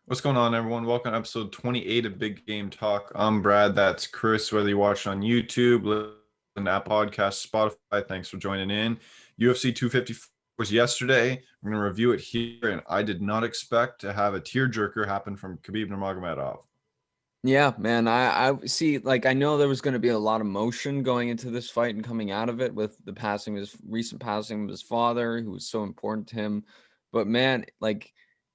What's going on, everyone? Welcome to episode 28 of Big Game Talk. I'm Brad. That's Chris. Whether you watch it on YouTube, listen to Apple Podcasts, Spotify, thanks for joining in. UFC 254 was yesterday. We're going to review it here, and I did not expect to have a tearjerker happen from Khabib Nurmagomedov. Yeah, man. I see. Like, I know there was going to be a lot of motion going into this fight and coming out of it with the passing of his recent passing of his father, who was so important to him. But man, like,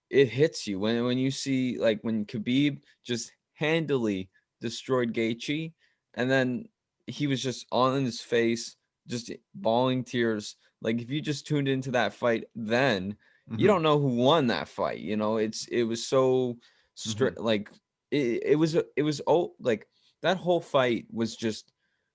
it hits you when you see like when Khabib just handily destroyed Gaethje, and then he was just on his face, just bawling tears. Like, if you just tuned into that fight, then you Mm-hmm. don't know who won that fight. It was so Mm-hmm. strict. Like like that whole fight was just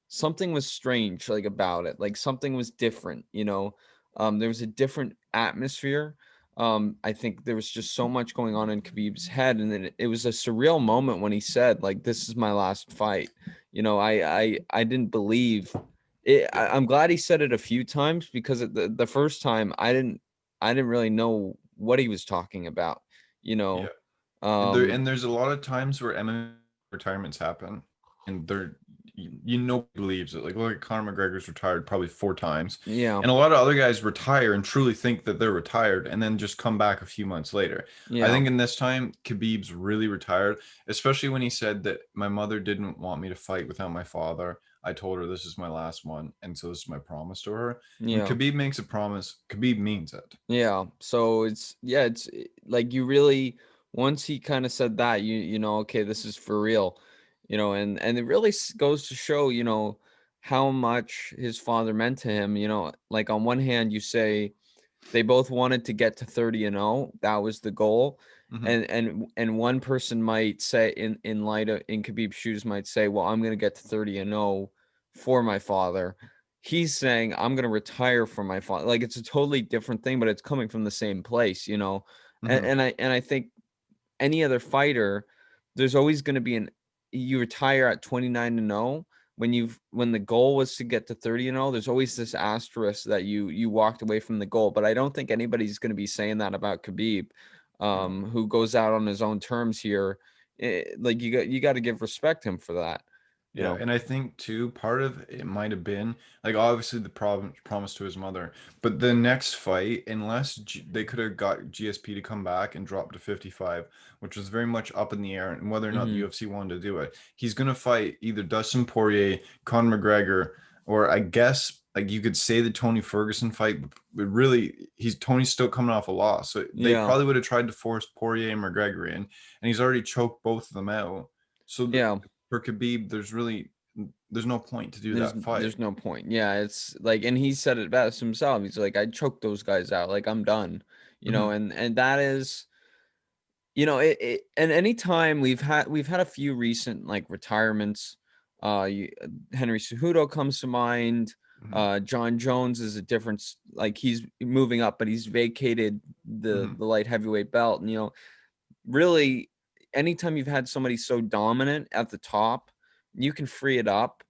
something was strange like about it, like something was different. There was a different atmosphere. I think there was just so much going on in Khabib's head, and then it was a surreal moment when he said, like, this is my last fight. I didn't believe it. I'm glad he said it a few times, because the first time I didn't really know what he was talking about you Yeah. know And um there's a lot of times where MMA retirements happen, and believes it. Like, look at Conor McGregor's retired probably 4 times, yeah. and a lot of other guys retire and truly think that they're retired, and then just come back a few months later. I Yeah. think in this time, Khabib's really retired, especially when he said that my mother didn't want me to fight without my father. I told her this is my last one, and so this is my promise to her. When Yeah. Khabib makes a promise, Khabib means it. Yeah. So like, you really, once he kind of said that, okay, this is for real, and it really goes to show, how much his father meant to him. Like, on one hand, you say they both wanted to get to 30-0. That was the goal. Hmm. And one person might say, in light of, in Khabib's shoes, might say, well, I'm going to get to 30-0 for my father. He's saying, I'm going to retire for my father. Like, it's a totally different thing, but it's coming from the same place. And, Hmm. and I think any other fighter, there's always going to be you retire at 29-0. When the goal was to get to 30-0, there's always this asterisk that you walked away from the goal. But I don't think anybody's going to be saying that about Khabib, No. who goes out on his own terms here. Like, you got to give respect to him for that you Yeah, know and I think too, part of it might have been like obviously the promise to his mother, but the next fight, unless they could have got GSP to come back and drop to 55, which was very much up in the air, and whether or not the hmm UFC wanted to do it, he's gonna fight either Dustin Poirier, Conor McGregor, or I guess like you could say the Tony Ferguson fight, but really Tony's still coming off a loss, so they yeah. probably would have tried to force Poirier and McGregor in, and he's already choked both of them out. So Yeah. for Khabib, there's no point to do that fight. There's no point. Yeah, it's like, and he said it best himself. He's like, I choked those guys out. Like, I'm done. Hmm. And that is, and anytime we've had a few recent, like, retirements. Henry Cejudo comes to mind. Hmm. John Jones is a difference. Like, he's moving up, but he's vacated the Hmm. the light heavyweight belt. And really, anytime you've had somebody so dominant at the top, you can free it up.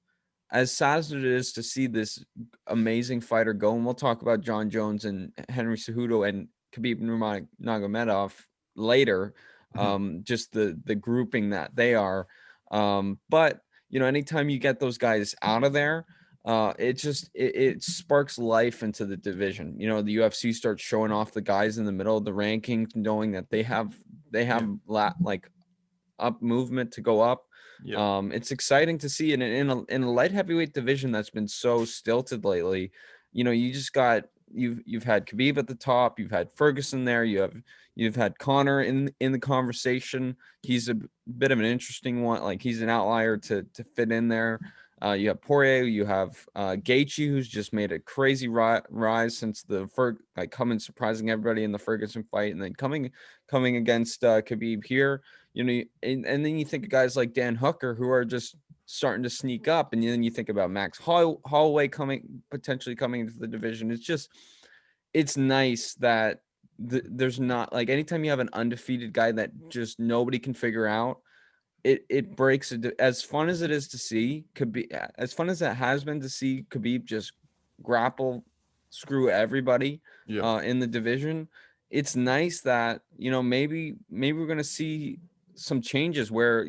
As sad as it is to see this amazing fighter go, and we'll talk about John Jones and Henry Cejudo and Khabib Nurmagomedov later, Hmm. just the grouping that they are. But anytime you get those guys out of there, it sparks life into the division. The UFC starts showing off the guys in the middle of the rankings, knowing that they have Yeah. like up movement to go up. Yep. It's exciting to see in a light heavyweight division that's been so stilted lately. You just got you've had Khabib at the top, you've had Ferguson there, you've had Connor in the conversation. He's a bit of an interesting one, like he's an outlier to fit in there. You have Poirier, you have Gaethje, who's just made a crazy rise since like coming surprising everybody in the Ferguson fight, and then coming against Khabib here. And then you think of guys like Dan Hooker, who are just starting to sneak up, and then you think about Max Holloway potentially coming into the division. It's nice that there's not, like, anytime you have an undefeated guy that just nobody can figure out, it breaks it. As fun as it is to see Khabib, as fun as it has been to see Khabib just grapple, screw everybody Yep. in the division. it's nice that, maybe we're gonna see some changes where,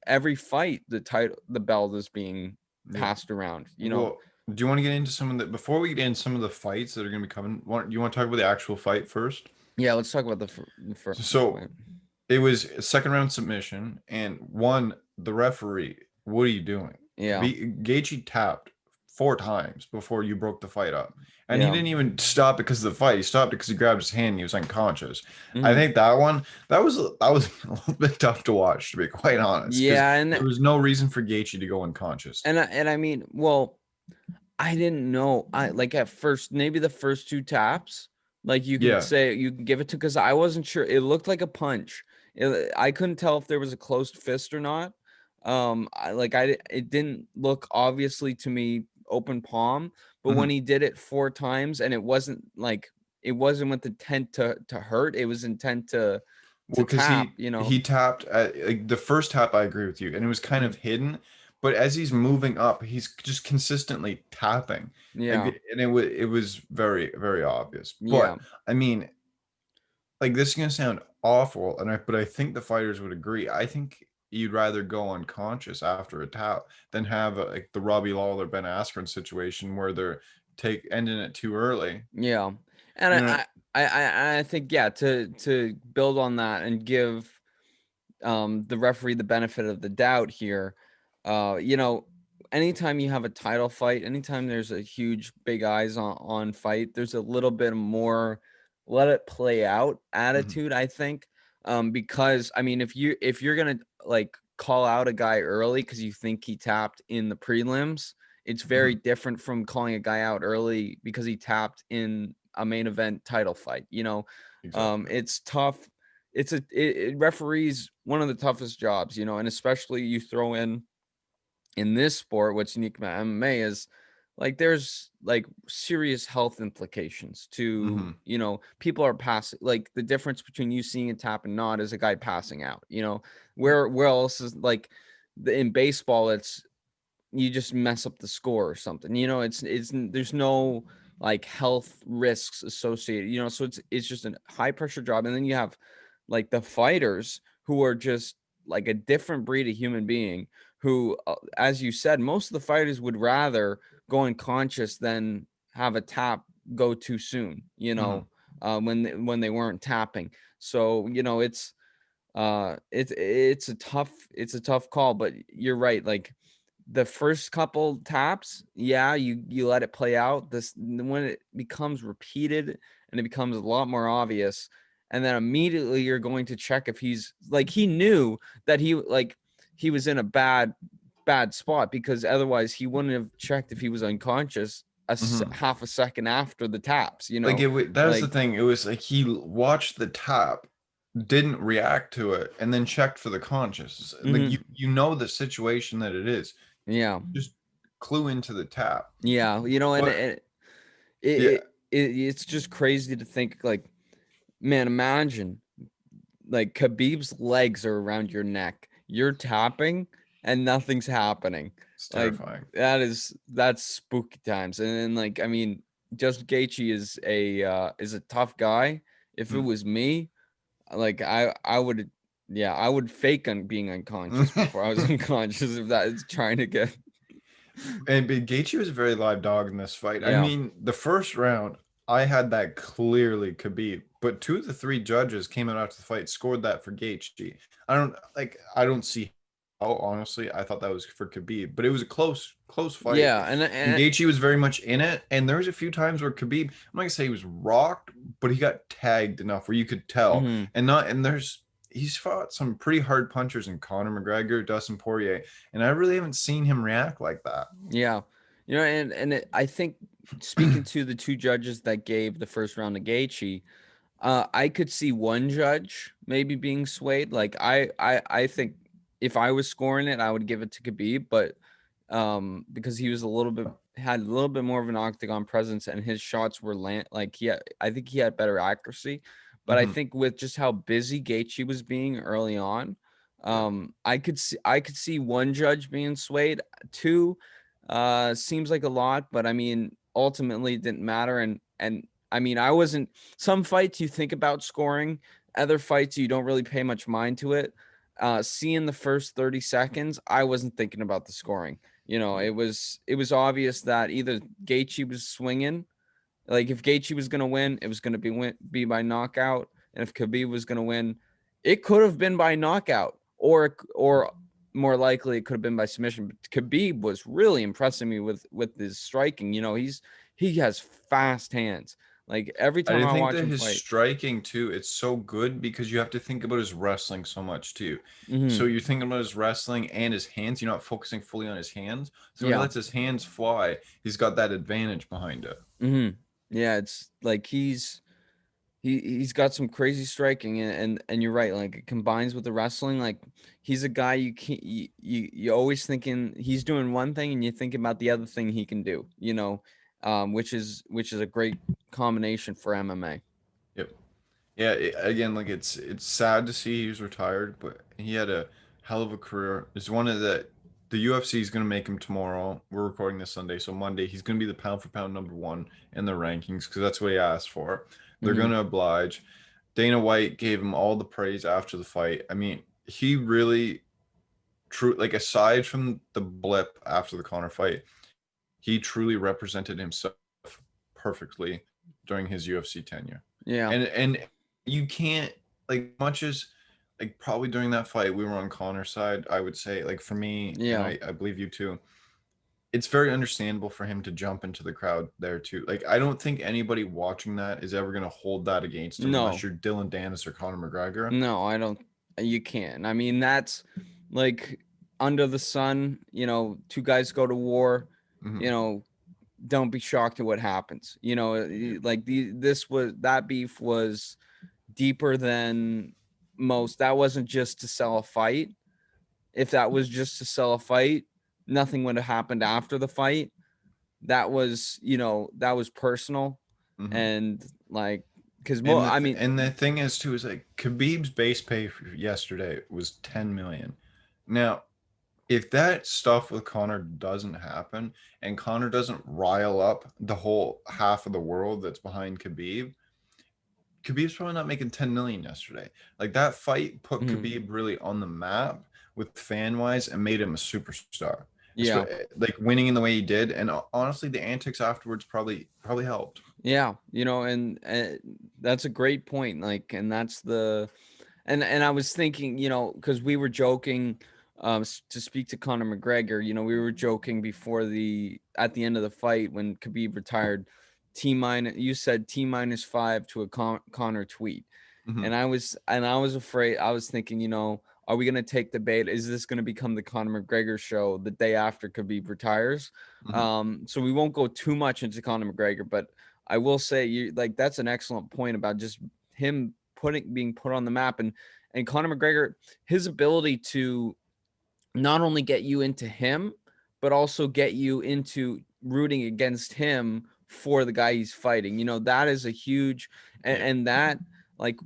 every fight the belt is being Yeah. passed around. Well, do you want to get into some of the before we get into some of the fights that are going to be coming? You want to talk about the actual fight first? Yeah, let's talk about the first So fight. it was a second round submission, and the referee. What are you doing? Yeah, Gaethje tapped 4 times before you broke the fight up, and he yeah. didn't even stop because of the fight. He stopped because he grabbed his hand. And he was unconscious. I Mhm. think that was a little bit tough to watch, to be quite honest, because Yeah, there was no reason for Gaethje to go unconscious. I mean, well, I didn't know. I like at first, maybe the first two taps, like you can Yeah. say you can give it to, because I wasn't sure. It looked like a punch. I couldn't tell if there was a closed fist or not. It didn't look obviously to me open palm, but when Mhm. he did it 4 times, and it wasn't with intent to hurt. It was intent to Well, because tap. he tapped at like the first tap, I agree with you, and it was kind of Mhm. hidden. But as he's moving up, he's just consistently tapping, Yeah, like, and it was very very obvious. yeah. But I mean, like this is gonna sound awful, but I think the fighters would agree. I think you'd rather go unconscious after a tap than have like the Robbie Lawler Ben Askren situation where they're take ending it too early. Yeah, and You know, I think, yeah, to build on that and give the referee the benefit of the doubt here. Anytime you have a title fight, anytime there's a huge big eyes on fight, there's a little bit more let it play out mhm, attitude, I think. Because I mean, if you're gonna like call out a guy early because you think he tapped in the prelims, it's very mhm, different from calling a guy out early because he tapped in a main event title fight. exactly. It's tough. Referees one of the toughest jobs, and especially you throw in this sport, what's unique about MMA is like there's like serious health implications to, Mhm, people are passing, like the difference between you seeing a tap and not is a guy passing out, yeah, where else is like in baseball, it's you just mess up the score or something. There's no like health risks associated, so it's just a high pressure job. And then you have like the fighters who are just like a different breed of human being who, as you said, most of the fighters would rather go unconscious than have a tap go too soon, mhm. when they weren't tapping. So, it's a tough call, but you're right. Like the first couple taps, yeah, you let it play out. This when it becomes repeated and it becomes a lot more obvious, and then immediately you're going to check if he's like he knew that he was in a bad spot, because otherwise he wouldn't have checked if he was unconscious Mhm. half a second after the taps, Like that was the like thing. It was like he watched the tap, didn't react to it, and then checked for the conscious. Like mhm, you know the situation that it is. yeah, Just clue into the tap. yeah, and But it, yeah, it's just crazy to think, like, man, imagine like Khabib's legs are around your neck. You're tapping and nothing's happening. it's Like terrifying. that's spooky times. And then, like, I mean, Justin Gaethje is a tough guy. If it Mm. was me, like I would, yeah, I would fake on being unconscious before I was unconscious if that is trying to get. But Gaethje was a very live dog in this fight. I Yeah. mean, the first round, I had that clearly Khabib, but two of the three judges came out after the fight, scored that for Gaethje. I don't see how, honestly. I thought that was for Khabib, but it was a close fight. Yeah, And and Gaethje was very much in it. And there was a few times where Khabib, I'm not gonna say he was rocked, but he got tagged enough where you could tell. mhm. And he's fought some pretty hard punchers in Conor McGregor, Dustin Poirier, and I really haven't seen him react like that. Yeah. I think, speaking to the two judges that gave the first round to Gaethje, I could see one judge maybe being swayed. Like I think if I was scoring it, I would give it to Khabib, but because he was had a little bit more of an octagon presence and his shots were I think he had better accuracy. But I Mhm. think with just how busy Gaethje was being early on, Yeah. I could see one judge being swayed. Two seems like a lot, but I mean ultimately it didn't matter. And I mean, some fights you think about scoring, other fights you don't really pay much mind to it. Seeing the first 30 seconds, I wasn't thinking about the scoring. It was obvious that either Gaethje was swinging, like if Gaethje was going to win, it was going to be by knockout, and if Khabib was going to win, it could have been by knockout, or more likely it could have been by submission. But Khabib was really impressing me with his striking. He has fast hands. Like every time I I think watch that him his fight. striking too, it's so good because you have to think about his wrestling so much too. So Hmm. you're thinking about his wrestling and his hands. You're not focusing fully on his hands. So when he Yeah. lets his hands fly, he's got that advantage behind it. Hmm. Yeah. It's like he's got some crazy striking, and you're right. Like it combines with the wrestling. Like he's a guy you can't you always thinking he's doing one thing and you think about the other thing he can do. Which is a great combination for MMA. Yep. Yeah, again, like it's sad to see he's retired, but he had a hell of a career. It's one of the UFC is going to make him tomorrow. We're recording this Sunday, so Monday he's going to be the pound for pound number one in the rankings because that's what he asked for. They're Hmm. going to oblige. Dana White gave him all the praise after the fight. I mean, he really true like aside from the blip after the Conor fight, he truly represented himself perfectly during his UFC tenure. Yeah. And you can't like much as like probably during that fight we were on Connor's side, I would say like for me and Yeah. I believe you too. It's very understandable for him to jump into the crowd there too. Like I don't think anybody watching that is ever going to hold that against him unless No. you're Dylan Dennis or Conor McGregor. No, I don't. You can't. I mean, that's like under the sun. Two guys go to war. Hmm. You know, don't be shocked at what happens. Like that beef was deeper than most. That wasn't just to sell a fight. If that was just to sell a fight, nothing would have happened after the fight. That was personal, Hmm. and like because And I mean, and the thing is too is like Khabib's base pay for yesterday was 10 million. Now, if that stuff with Connor doesn't happen and Connor doesn't rile up the whole half of the world that's behind Khabib, Khabib's probably not making 10 million yesterday. Like that fight put mhm, Khabib really on the map with fan wise and made him a superstar. yeah. Like winning in the way he did, and honestly, the antics afterwards probably helped. Yeah, and that's a great point. Like, and that's and I was thinking, because we were joking, to speak to Conor McGregor. We were joking at the end of the fight when Khabib retired. You said T-5 to a Conor tweet, Hmm. and I was afraid. I was thinking, are we gonna take the bait? Is this gonna become the Conor McGregor show the day after Khabib retires? Hmm. So we won't go too much into Conor McGregor, but I will say that's an excellent point about just him being put on the map, and Conor McGregor, his ability to not only get you into him, but also get you into rooting against him for the guy he's fighting. That is a huge, and, Yep. and that like,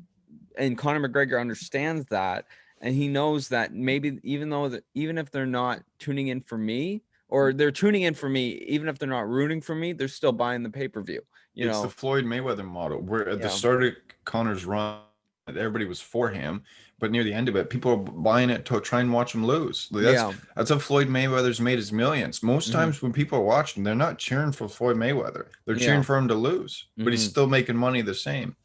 and Conor McGregor understands that, and he knows that maybe even if they're not tuning in for me, or they're tuning in for me, even if they're not rooting for me, they're still buying the pay-per-view. You It's the know, Floyd Mayweather model, where at the yeah, start of Connor's run, everybody was for him, but near the end of it, people are buying it to try and watch him lose. Like, yeah, that's how Floyd Mayweather's made his millions. Most hmm, times when people are watching, they're not cheering for Floyd Mayweather; they're cheering yeah, for him to lose, but he's hmm, still making money the same.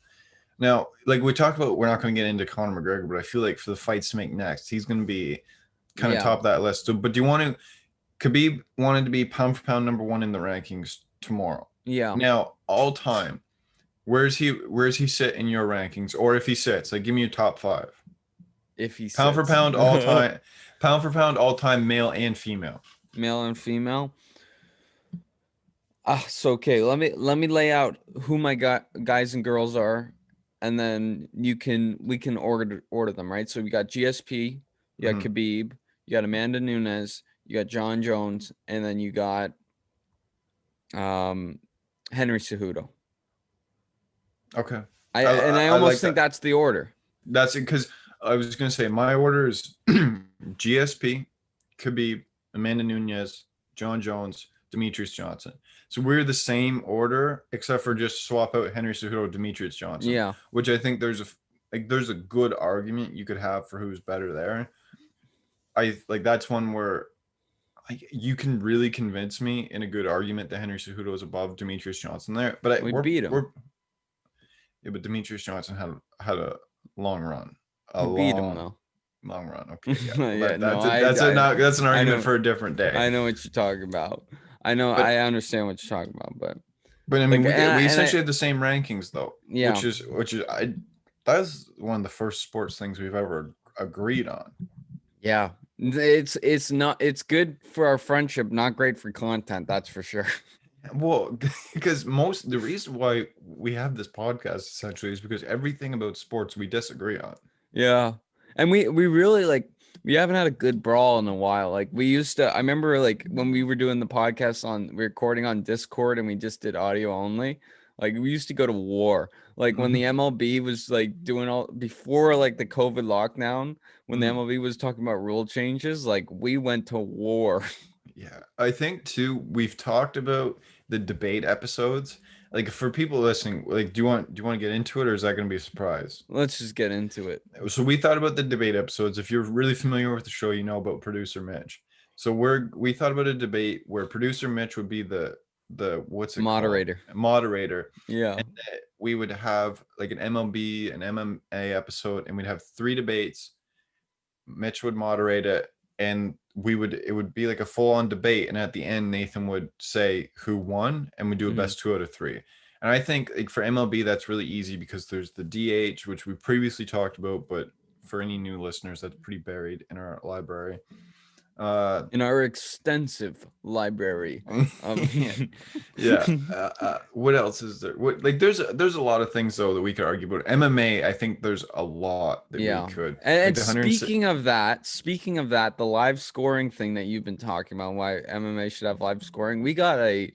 Now, like we talked about, we're not going to get into Conor McGregor, but I feel like for the fights to make next, he's going to be kind of yeah, top of that list. So, but do you want to? Khabib wanted to be pound for pound number one in the rankings tomorrow. yeah. Now, all time. Where's he sit in your rankings? Or if he sits, like give me your top five. If he Pound for sits, pound all time, pound for pound all time, male and female. male and female. So okay, let me lay out who my guys and girls are, and then we can order them, right? So we got GSP, you got Hmm. Khabib, you got Amanda Nunes, you got John Jones, and then you got um Henry Cejudo. Okay. I I, and I I I almost like think that. that's the order. That's it because I was gonna say my order is GSP, Khabib, Amanda Nunes, John Jones, Demetrius Johnson. So we're the same order, except for just swap out Henry Cejudo, Demetrius Johnson. Yeah. Which I think there's a good argument you could have for who's better there. That's one where you can really convince me in a good argument that Henry Cejudo is above Demetrius Johnson there. But We beat him. But Demetrius Johnson had a long run. We beat him though. Long run. Okay. Yeah. Yeah, That's an argument for a different day. I know what you're talking about. I understand what you're talking about, but I mean, we essentially have the same rankings though. Yeah. Which is that's one of the first sports things we've ever agreed on. Yeah. It's good for our friendship, not great for content, that's for sure. Well, because the reason why we have this podcast essentially is because everything about sports we disagree on. Yeah. And we really we haven't had a good brawl in a while. Like we used to, I remember when we were doing the podcast recording on Discord and we just did audio only, we used to go to war. When the MLB was doing all before the COVID lockdown, when the MLB was talking about rule changes, we went to war. Yeah. I think too, we've talked about the debate episodes. For people listening, do you want to get into it, or is that going to be a surprise? Let's just get into it. So we thought about the debate episodes. If you're really familiar with the show, you know about producer Mitch. So we thought about a debate where producer Mitch would be the what's it moderator called? Moderator. Yeah. And we would have an MLB, an MMA episode, and we'd have 3 debates. Mitch would moderate it, and it would be a full-on debate, and at the end Nathan would say who won, and we do a best 2 out of 3. And I think for MLB that's really easy because there's the DH, which we previously talked about, but for any new listeners, that's pretty buried in our library. In our extensive library. Yeah. What else is there? There's a lot of things though that we could argue about. MMA, I think there's a lot that we could. And speaking of that, the live scoring thing that you've been talking about, why MMA should have live scoring, we got a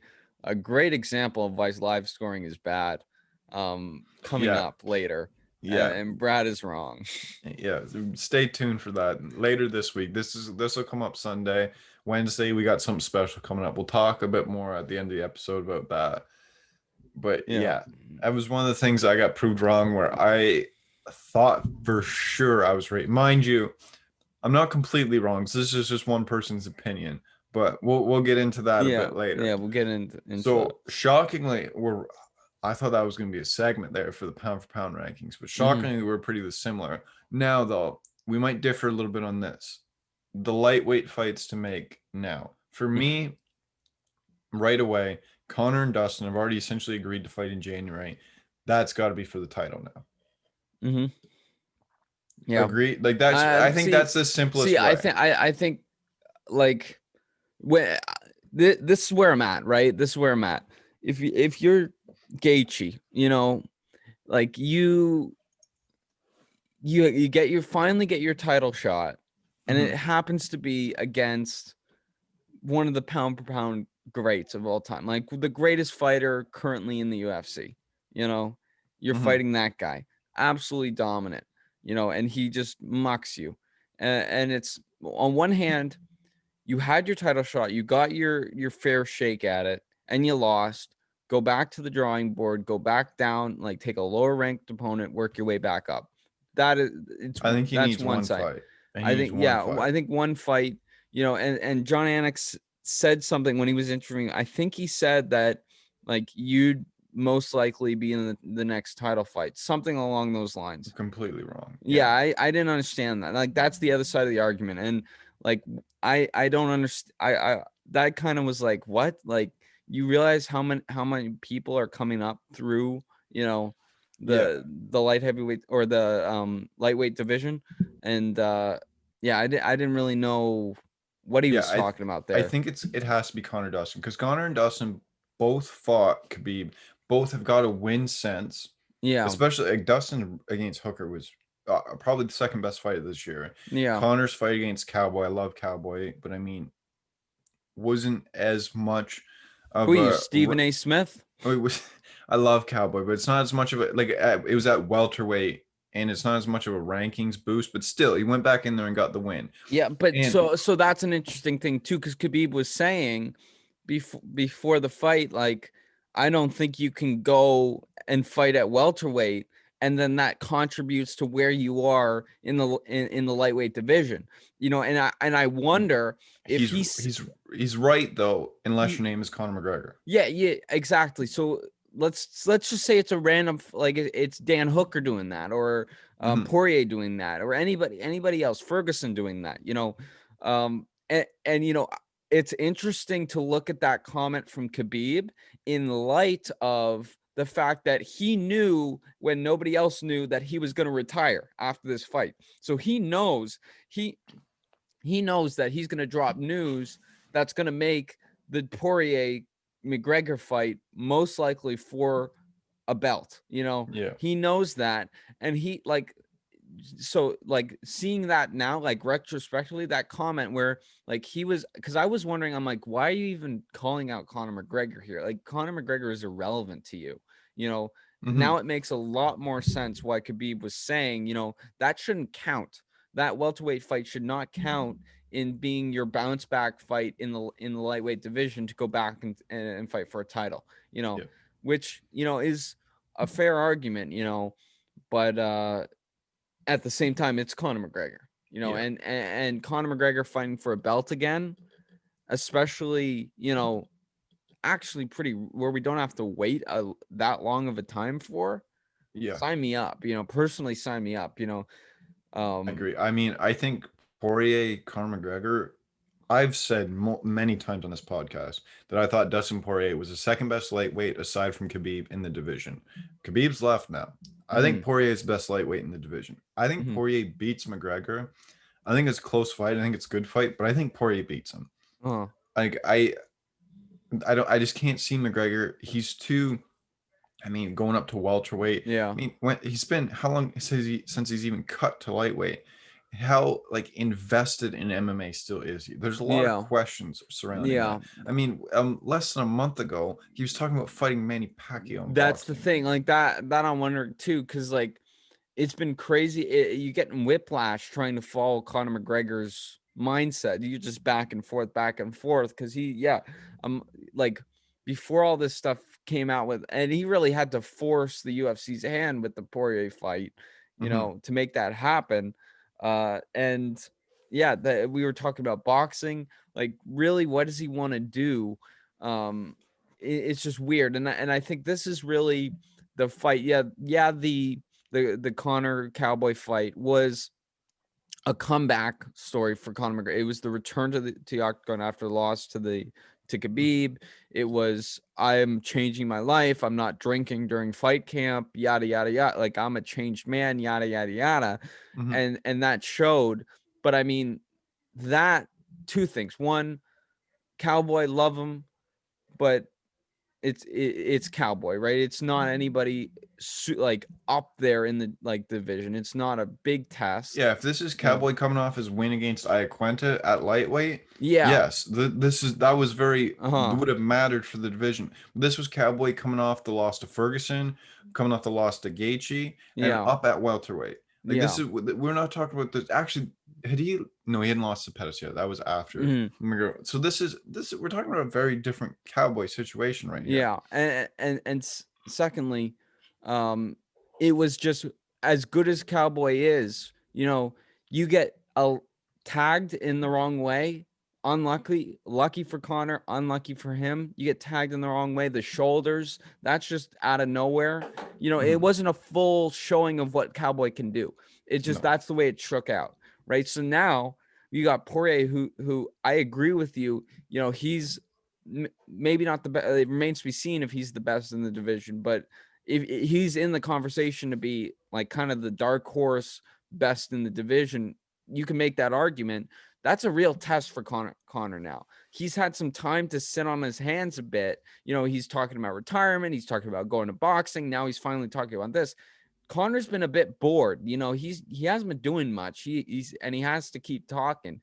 great example of why live scoring is bad coming up later. Yeah, and Brad is wrong. Yeah, stay tuned for that later this week. This will come up Sunday. Wednesday we got something special coming up. We'll talk a bit more at the end of the episode about that. But yeah, that was one of the things I got proved wrong, where I thought for sure I was right. Mind you, I'm not completely wrong. So this is just one person's opinion, but we'll get into that a bit later. Yeah, we'll get into so that. Shockingly, I thought that was going to be a segment there for the pound for pound rankings, but shockingly, we're pretty similar. Now, though, we might differ a little bit on this. The lightweight fights to make now. For me, right away, Conor and Dustin have already essentially agreed to fight in January. That's got to be for the title now. Yeah. Agree? I think that's the simplest way. I think when this is where I'm at, right? This is where I'm at. If you're Gaethje, you finally get your title shot, and it happens to be against one of the pound for pound greats of all time, the greatest fighter currently in the UFC. You're fighting that guy, absolutely dominant, and he just mucks you, and it's on one hand, you had your title shot, you got your fair shake at it, and you lost. Go back to the drawing board, go back down, take a lower ranked opponent, work your way back up. I think he needs one fight. I think one fight, and John Anik said something when he was interviewing. I think he said that you'd most likely be in the next title fight, something along those lines. Completely wrong. Yeah, I didn't understand that. That's the other side of the argument. And I don't understand. I that kind of was what? You realize how many people are coming up through, the light heavyweight or the lightweight division, and I didn't really know what he was talking about there. I think it has to be Conor Dustin, because Conor and Dustin both fought Khabib, both have got a win sense. Yeah, especially Dustin against Hooker was probably the second best fight of this year. Yeah, Conor's fight against Cowboy, I love Cowboy, but I mean, wasn't as much. Stephen A. Smith? I love Cowboy, but it's not as much of a it was at welterweight, and it's not as much of a rankings boost, but still he went back in there and got the win. Yeah, but so that's an interesting thing too, because Khabib was saying before the fight, like, I don't think you can go and fight at welterweight and then that contributes to where you are in the lightweight division. And I wonder if He's right though, unless your name is Conor McGregor. yeah, exactly. So let's just say it's a random, like it's Dan Hooker doing that, or Poirier doing that, or anybody else, Ferguson doing that. And it's interesting to look at that comment from Khabib in light of the fact that he knew when nobody else knew that he was going to retire after this fight. So he knows that he's going to drop news that's going to make the Poirier McGregor fight most likely for a belt. Yeah. He knows that, and he seeing that now, like retrospectively, that comment where like he was, because I was wondering, I'm like, why are you even calling out Conor McGregor here? Like, Conor McGregor is irrelevant to you. Now it makes a lot more sense why Khabib was saying, that shouldn't count. That welterweight fight should not count in being your bounce back fight in the lightweight division to go back and fight for a title. Which is a fair argument. But at the same time, it's Conor McGregor. And Conor McGregor fighting for a belt again, especially actually pretty where we don't have to wait that long of a time for. Yeah. Sign me up. Personally, sign me up. I agree. I mean, I think Poirier, Conor McGregor, I've said many times on this podcast that I thought Dustin Poirier was the second best lightweight aside from Khabib in the division. Khabib's left now. I think Poirier is the best lightweight in the division. I think Poirier beats McGregor. I think it's a close fight. I think it's a good fight, but I think Poirier beats him. Like I just can't see McGregor. He's too. I mean, going up to welterweight. Yeah. I mean, he's been how long since he's even cut to lightweight? How like invested in MMA still is he? There's a lot of questions surrounding that. I mean, less than a month ago, he was talking about fighting Manny Pacquiao. That's the thing, like that I'm wondering too, because like it's been crazy. You getting whiplash trying to follow Conor McGregor's mindset. You just back and forth, because like before all this stuff came out with, and he really had to force the UFC's hand with the Poirier fight, to make that happen. And yeah, we were talking about boxing. Like, really, what does he want to do? It's just weird, and I think this is really the fight. The Conor Cowboy fight was a comeback story for Conor McGregor. It was the return to the octagon after the loss to Khabib. It was, I'm changing my life. I'm not drinking during fight camp, yada, yada, yada. Like, I'm a changed man, yada, yada, yada. And that showed. But I mean, that two things. One, Cowboy, love him, but it's Cowboy, right? It's not anybody like up there in the division. It's not a big test. Yeah, if this is Cowboy coming off his win against Iaquinta at lightweight, yes, that was very would have mattered for the division. This was Cowboy coming off the loss to Ferguson, coming off the loss to Gaethje, and up at welterweight. Like this is, we're not talking about this. Actually, he hadn't lost to Pettis yet. That was after. So this is we're talking about a very different Cowboy situation right here. Yeah, and secondly, it was just as good as Cowboy is. You get tagged in the wrong way. Lucky for Conor, unlucky for him. You get tagged in the wrong way. The shoulders, that's just out of nowhere. It wasn't a full showing of what Cowboy can do. It just, that's the way it shook out. Right. So now you got Poirier, who I agree with you. He's maybe not the best. It remains to be seen if he's the best in the division, but if he's in the conversation to be like kind of the dark horse best in the division, you can make that argument. That's a real test for Conor now. He's had some time to sit on his hands a bit. He's talking about retirement. He's talking about going to boxing. Now he's finally talking about this. Conor's been a bit bored. He hasn't been doing much. He has to keep talking.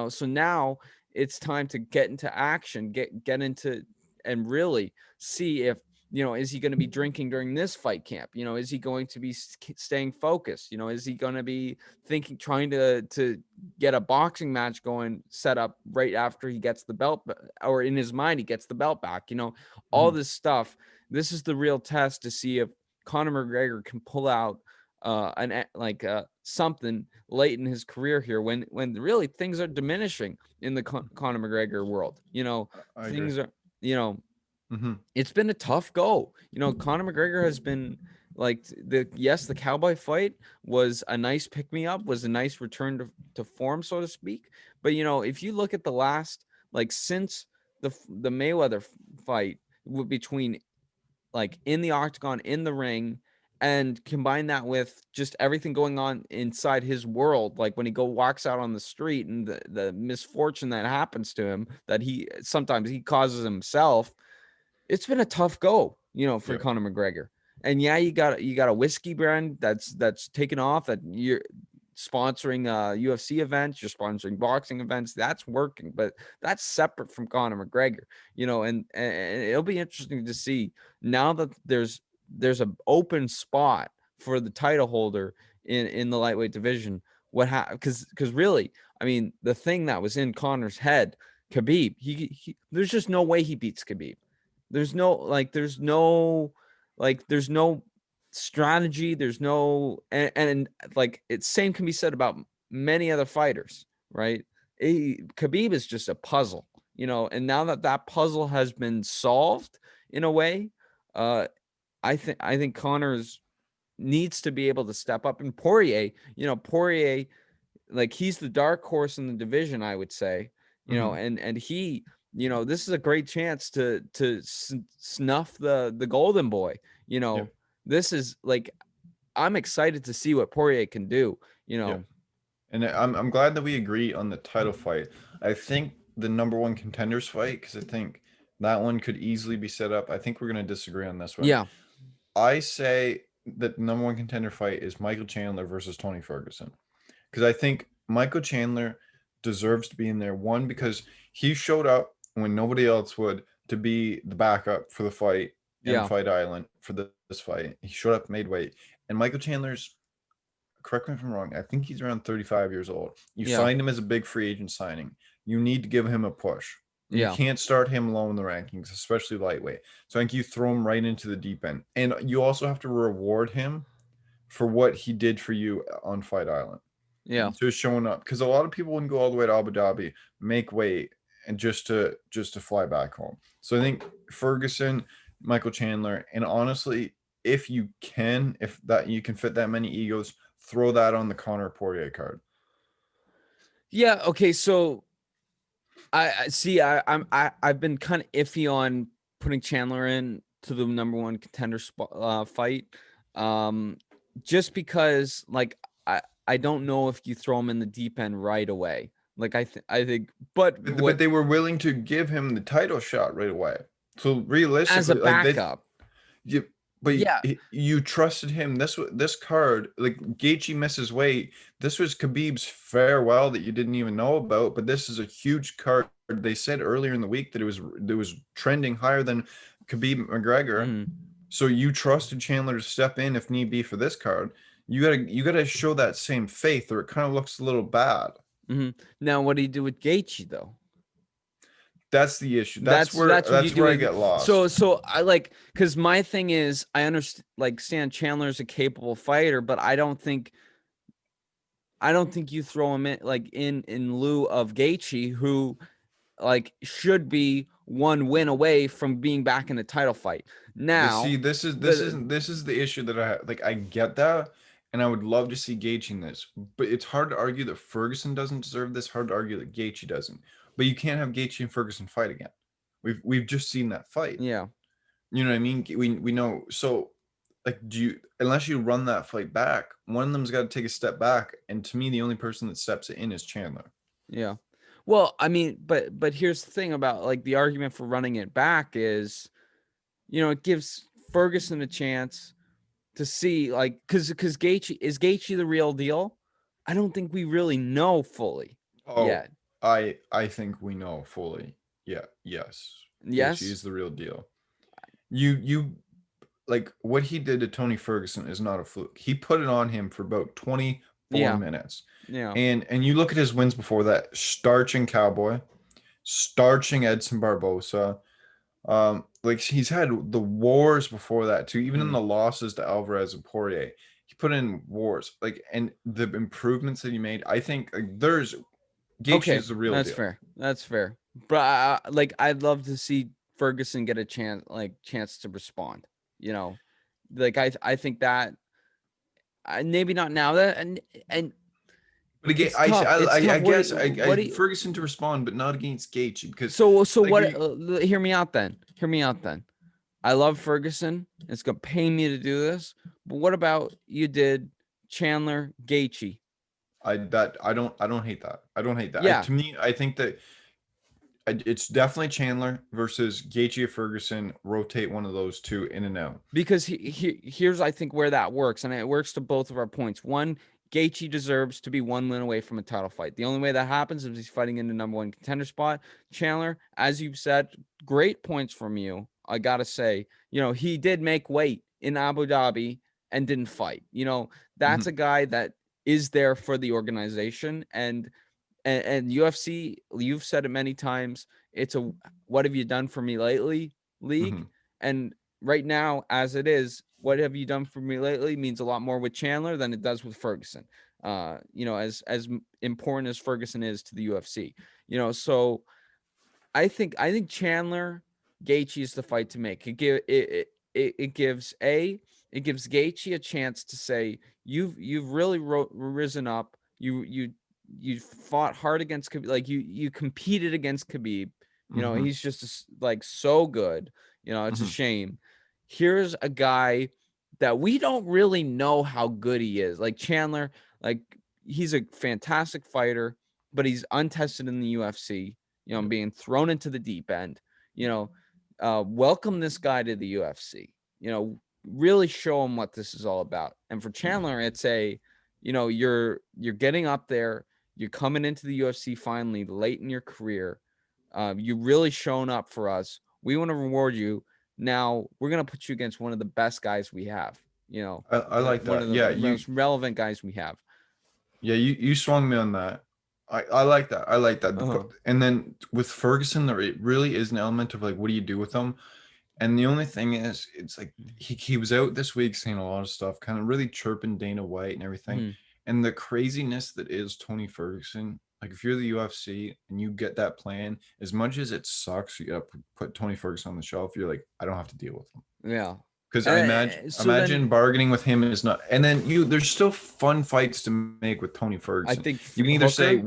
So now it's time to get into action, get into and really see if, is he going to be drinking during this fight camp? Is he going to be staying focused? Is he going to be trying to get a boxing match going set up right after he gets the belt, or in his mind he gets the belt back. All this stuff. This is the real test to see if Conor McGregor can pull out something late in his career here, when really things are diminishing in the Conor McGregor world. I Things agree. are, it's been a tough go. Conor McGregor has been like the Cowboy fight was a nice pick me up, was a nice return to form, so to speak. But if you look at the last, since the Mayweather fight between, in the octagon, in the ring, and combine that with just everything going on inside his world, like when he walks out on the street and the misfortune that happens to him, that he sometimes he causes himself. It's been a tough go, for Yeah. Conor McGregor. And yeah, you got a whiskey brand that's taken off, that you're sponsoring UFC events, you're sponsoring boxing events. That's working, but that's separate from Conor McGregor, and it'll be interesting to see now that there's an open spot for the title holder in the lightweight division. Because really, I mean, the thing that was in Conor's head, Khabib, he there's just no way he beats Khabib. There's no strategy. There's no, and it's same can be said about many other fighters, right? Khabib is just a puzzle, and now that puzzle has been solved in a way, I think Connor's needs to be able to step up. And Poirier, he's the dark horse in the division, I would say, and he, this is a great chance to snuff the golden boy. Yeah. This is I'm excited to see what Poirier can do. Yeah. And I'm glad that we agree on the title fight. I think the number one contenders fight, because I think that one could easily be set up. I think we're going to disagree on this one. Yeah, I say that the number one contender fight is Michael Chandler versus Tony Ferguson, because I think Michael Chandler deserves to be in there. One, because he showed up when nobody else would to be the backup for the fight in yeah, Fight Island for this fight. He showed up, made weight, and Michael Chandler's, correct me if I'm wrong, I think he's around 35 years old. You yeah, signed him as a big free agent signing. You need to give him a push. You yeah, can't start him low in the rankings, especially lightweight. So I think you throw him right into the deep end. And you also have to reward him for what he did for you on Fight Island. yeah. Just showing up. Because a lot of people wouldn't go all the way to Abu Dhabi, make weight, and just to fly back home. So I think Ferguson, Michael Chandler, and honestly, if you can fit that many egos, throw that on the Conor Poirier card. Yeah. Okay. So I see. I've been kind of iffy on putting Chandler in to the number one contender fight, just because I don't know if you throw him in the deep end right away. I think, but But they were willing to give him the title shot right away. So realistically, as a backup, you, but yeah, you trusted him. This card, like Gaethje misses weight. This was Khabib's farewell that you didn't even know about. But this is a huge card. They said earlier in the week that it was trending higher than Khabib McGregor. mhm. So you trusted Chandler to step in if need be for this card. You gotta show that same faith, or it kind of looks a little bad. Now what do you do with Gaethje though? That's the issue. That's what you do where I with. get lost. So I because my thing is I understand Chandler's a capable fighter, but I don't think you throw him in lieu of Gaethje, who should be one win away from being back in the title fight. Now, This is the issue that I have. Like, I get that, and I would love to see Gaethje in this, but it's hard to argue that Ferguson doesn't deserve this. Hard to argue that Gaethje doesn't. But you can't have Gaethje and Ferguson fight again. We've just seen that fight. yeah. You know what I mean? We know. So, like, unless you run that fight back, one of them's got to take a step back. And to me, the only person that steps in is Chandler. Yeah. Well, I mean, but here's the thing about the argument for running it back is, it gives Ferguson a chance to see because Gaethje the real deal? I don't think we really know fully yet. I think we know fully. Yeah. Yes. Yes. Gaethje is the real deal. You like what he did to Tony Ferguson is not a fluke. He put it on him for about 20, 4 minutes. Yeah. And you look at his wins before that, starching Cowboy, starching Edson Barbosa. Like he's had the wars before that too. Even in the losses to Alvarez and Poirier, he put in wars. Like, and the improvements that he made, I think there's Gaethje is the real that's deal. fair. That's fair. But like I'd love to see Ferguson get a chance to respond. You know, like I think that maybe not now that and But again, it's tough. It's tough. I guess What do you, Ferguson to respond, but not against Gaethje because so like what? Hear me out then. Hear me out then. I love Ferguson. It's gonna pay me to do this. But what about you did Chandler Gaethje? I don't hate that. I don't hate that. Yeah, To me, I think that it's definitely Chandler versus Gaethje or Ferguson. Rotate one of those two in and out. because here's I think where that works, and it works to both of our points. One, Gaethje deserves to be one win away from a title fight. The only way that happens is he's fighting in the number one contender spot. Chandler, as you've said, great points from you. I gotta say, he did make weight in Abu Dhabi and didn't fight. That's a guy that is there for the organization and UFC, you've said it many times, it's a what have you done for me lately league. And right now, as it is, what have you done for me lately means a lot more with Chandler than it does with Ferguson. As important as Ferguson is to the UFC. So I think Chandler Gaethje is the fight to make. It gives Gaethje a chance to say you've really risen up. You fought hard against Khabib, like you competed against Khabib. He's just like so good. It's a shame. Here's a guy that we don't really know how good he is. Like Chandler, like he's a fantastic fighter, but he's untested in the UFC. Being thrown into the deep end. Welcome this guy to the UFC. Really show him what this is all about. And for Chandler, it's you're getting up there. You're coming into the UFC finally late in your career. You really shown up for us. We want to reward you. Now we're gonna put you against one of the best guys we have. I like one that. of the Yeah, most relevant guys we have. you swung me on that. I like that. I like that. And then with Ferguson, there it really is an element of like, what do you do with him? And the only thing is, it's like he was out this week saying a lot of stuff, kind of really chirping Dana White and everything. And the craziness that is Tony Ferguson, like if you're the UFC and you get that plan, as much as it sucks, you got to put Tony Ferguson on the shelf. You're like, I don't have to deal with him. Yeah. Because I imagine bargaining with him is not. And then there's still fun fights to make with Tony Ferguson. I think you can either say,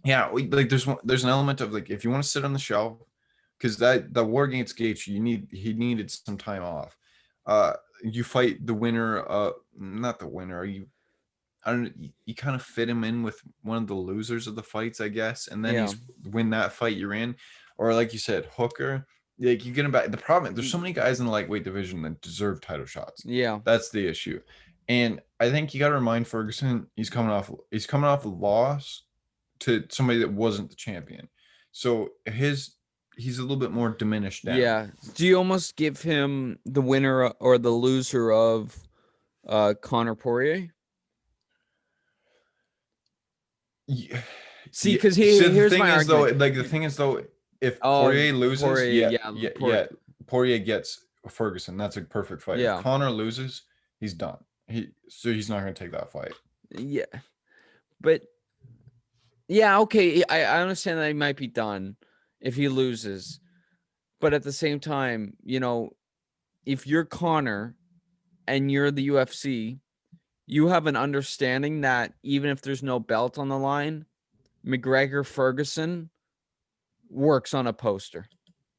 yeah, like there's an element of like if you want to sit on the shelf, because the war against Gaethje, he needed some time off. You fight the winner, not the winner. You kind of fit him in with one of the losers of the fights, I guess, and then he's win that fight you're in, or like you said, Hooker. Like you get him back. The problem is there's so many guys in the lightweight division that deserve title shots. Yeah, that's the issue. And I think you got to remind Ferguson he's coming off a loss to somebody that wasn't the champion, so he's a little bit more diminished down. Yeah. Do you almost give him the winner or the loser of Conor Poirier? Yeah. See, because here's my argument. The thing is though, if Poirier loses, Poirier gets Ferguson. That's a perfect fight. Yeah. If Conor loses, he's done. He's not going to take that fight. Yeah, but yeah, okay. I understand that he might be done if he loses, but at the same time, if you're Conor and you're the UFC, you have an understanding that even if there's no belt on the line, McGregor Ferguson works on a poster,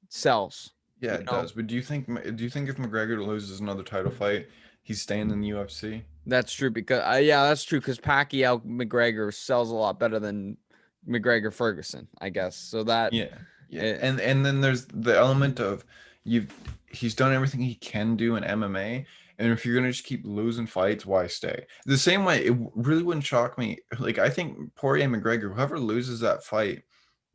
sells. Yeah, it does. But do you think if McGregor loses another title fight, he's staying in the UFC? That's true because that's true because Pacquiao McGregor sells a lot better than McGregor Ferguson, I guess. So that and then there's the element of he's done everything he can do in MMA. And if you're gonna just keep losing fights, why stay? The same way, it really wouldn't shock me. Like I think Poirier and McGregor, whoever loses that fight,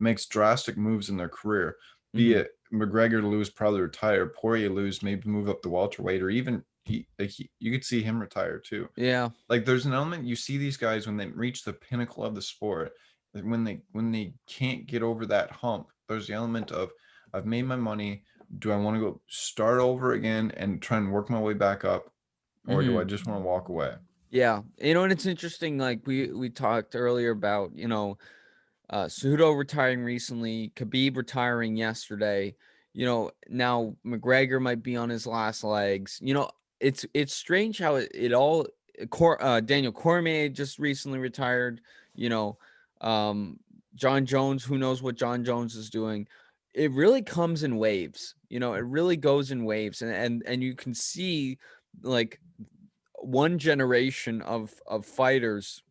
makes drastic moves in their career. Be it McGregor lose, probably retire. Poirier lose, maybe move up the welterweight, or even you could see him retire too. Yeah. Like there's an element, you see these guys when they reach the pinnacle of the sport, when they can't get over that hump, there's the element of, I've made my money. Do I want to go start over again and try and work my way back up, or do I Hmm. just want to walk away? Yeah. And it's interesting. Like we talked earlier about, Cejudo retiring recently, Khabib retiring yesterday. Now McGregor might be on his last legs. It's strange how it all. Daniel Cormier just recently retired. You know, um, John Jones. Who knows what John Jones is doing? It really comes in waves. It really goes in waves, and you can see like one generation of fighters,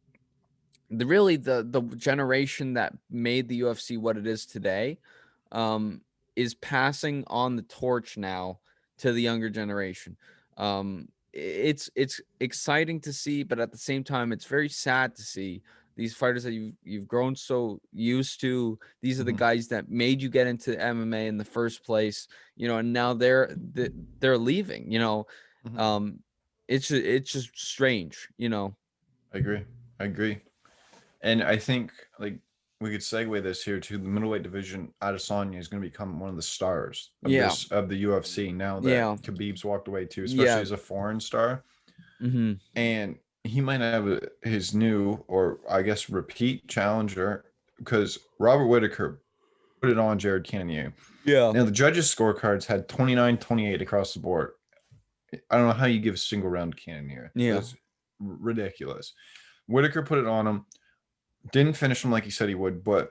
the generation that made the UFC what it is today, um, is passing on the torch now to the younger generation. It's exciting to see, but at the same time, it's very sad to see these fighters that you've grown so used to. These are the Mhm, guys that made you get into MMA in the first place, and now they're leaving. mhm. Um, it's just strange. I agree. I agree. And I think like we could segue this here to the middleweight division. Adesanya is going to become one of the stars of Yeah, this of the UFC now that yeah, Khabib's walked away too, especially yeah. as a foreign star. Hmm. And he might have his new, or I guess repeat challenger, because Robert Whitaker put it on Jared Cannonier. Yeah. Now the judges' scorecards had 29-28 across the board. I don't know how you give a single round to Cannonier. Yeah. That's ridiculous. Whitaker put it on him. Didn't finish him like he said he would, but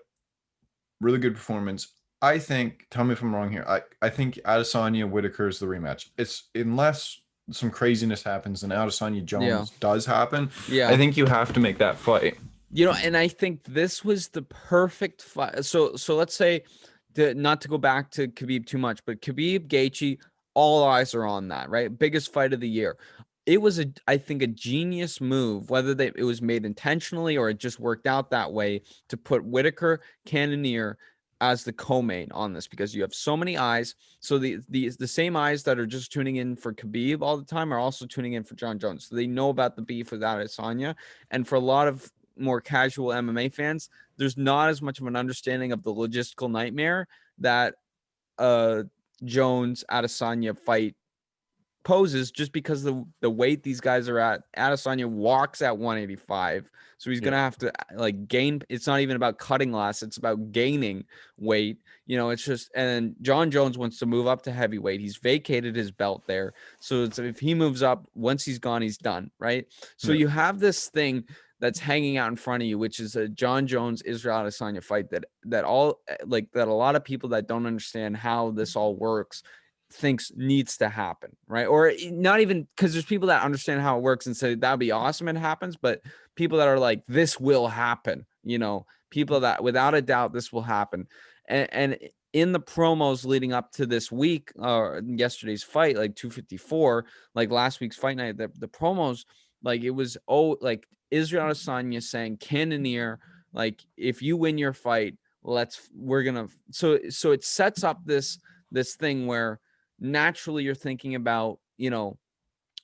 really good performance. I think, tell me if I'm wrong here. I think Adesanya Whitaker is the rematch. It's unless some craziness happens and Adesanya Yeah. Jones does happen, I Yeah. think you have to make that fight. And I think this was the perfect fight. So let's say, not to go back to Khabib too much, but Khabib Gaethje, all eyes are on that, right? Biggest fight of the year. It was I think, a genius move, whether it was made intentionally or it just worked out that way, to put Whitaker, Cannonier as the co-main on this, because you have so many eyes. So the same eyes that are just tuning in for Khabib all the time are also tuning in for John Jones. So they know about the beef with Adesanya, and for a lot of more casual MMA fans, there's not as much of an understanding of the logistical nightmare that uh Jones Adesanya fight poses, just because the weight these guys are at. Adesanya walks at 185, so he's Yeah. gonna have to like gain. It's not even about cutting less; it's about gaining weight. It's just, and John Jones wants to move up to heavyweight. He's vacated his belt there, so if he moves up, once he's gone, he's done, right? So Yeah. you have this thing that's hanging out in front of you, which is a John Jones Israel Adesanya fight that a lot of people that don't understand how this all works thinks needs to happen, right? Or not even, because there's people that understand how it works and say that'd be awesome it happens, but people that are like, this will happen, people that without a doubt this will happen. And in the promos leading up to this week, or yesterday's fight, like 254, like last week's fight night, the promos, like it was, like Israel Adesanya saying, Cannonier, like, if you win your fight, we're gonna, so it sets up this thing where naturally you're thinking about,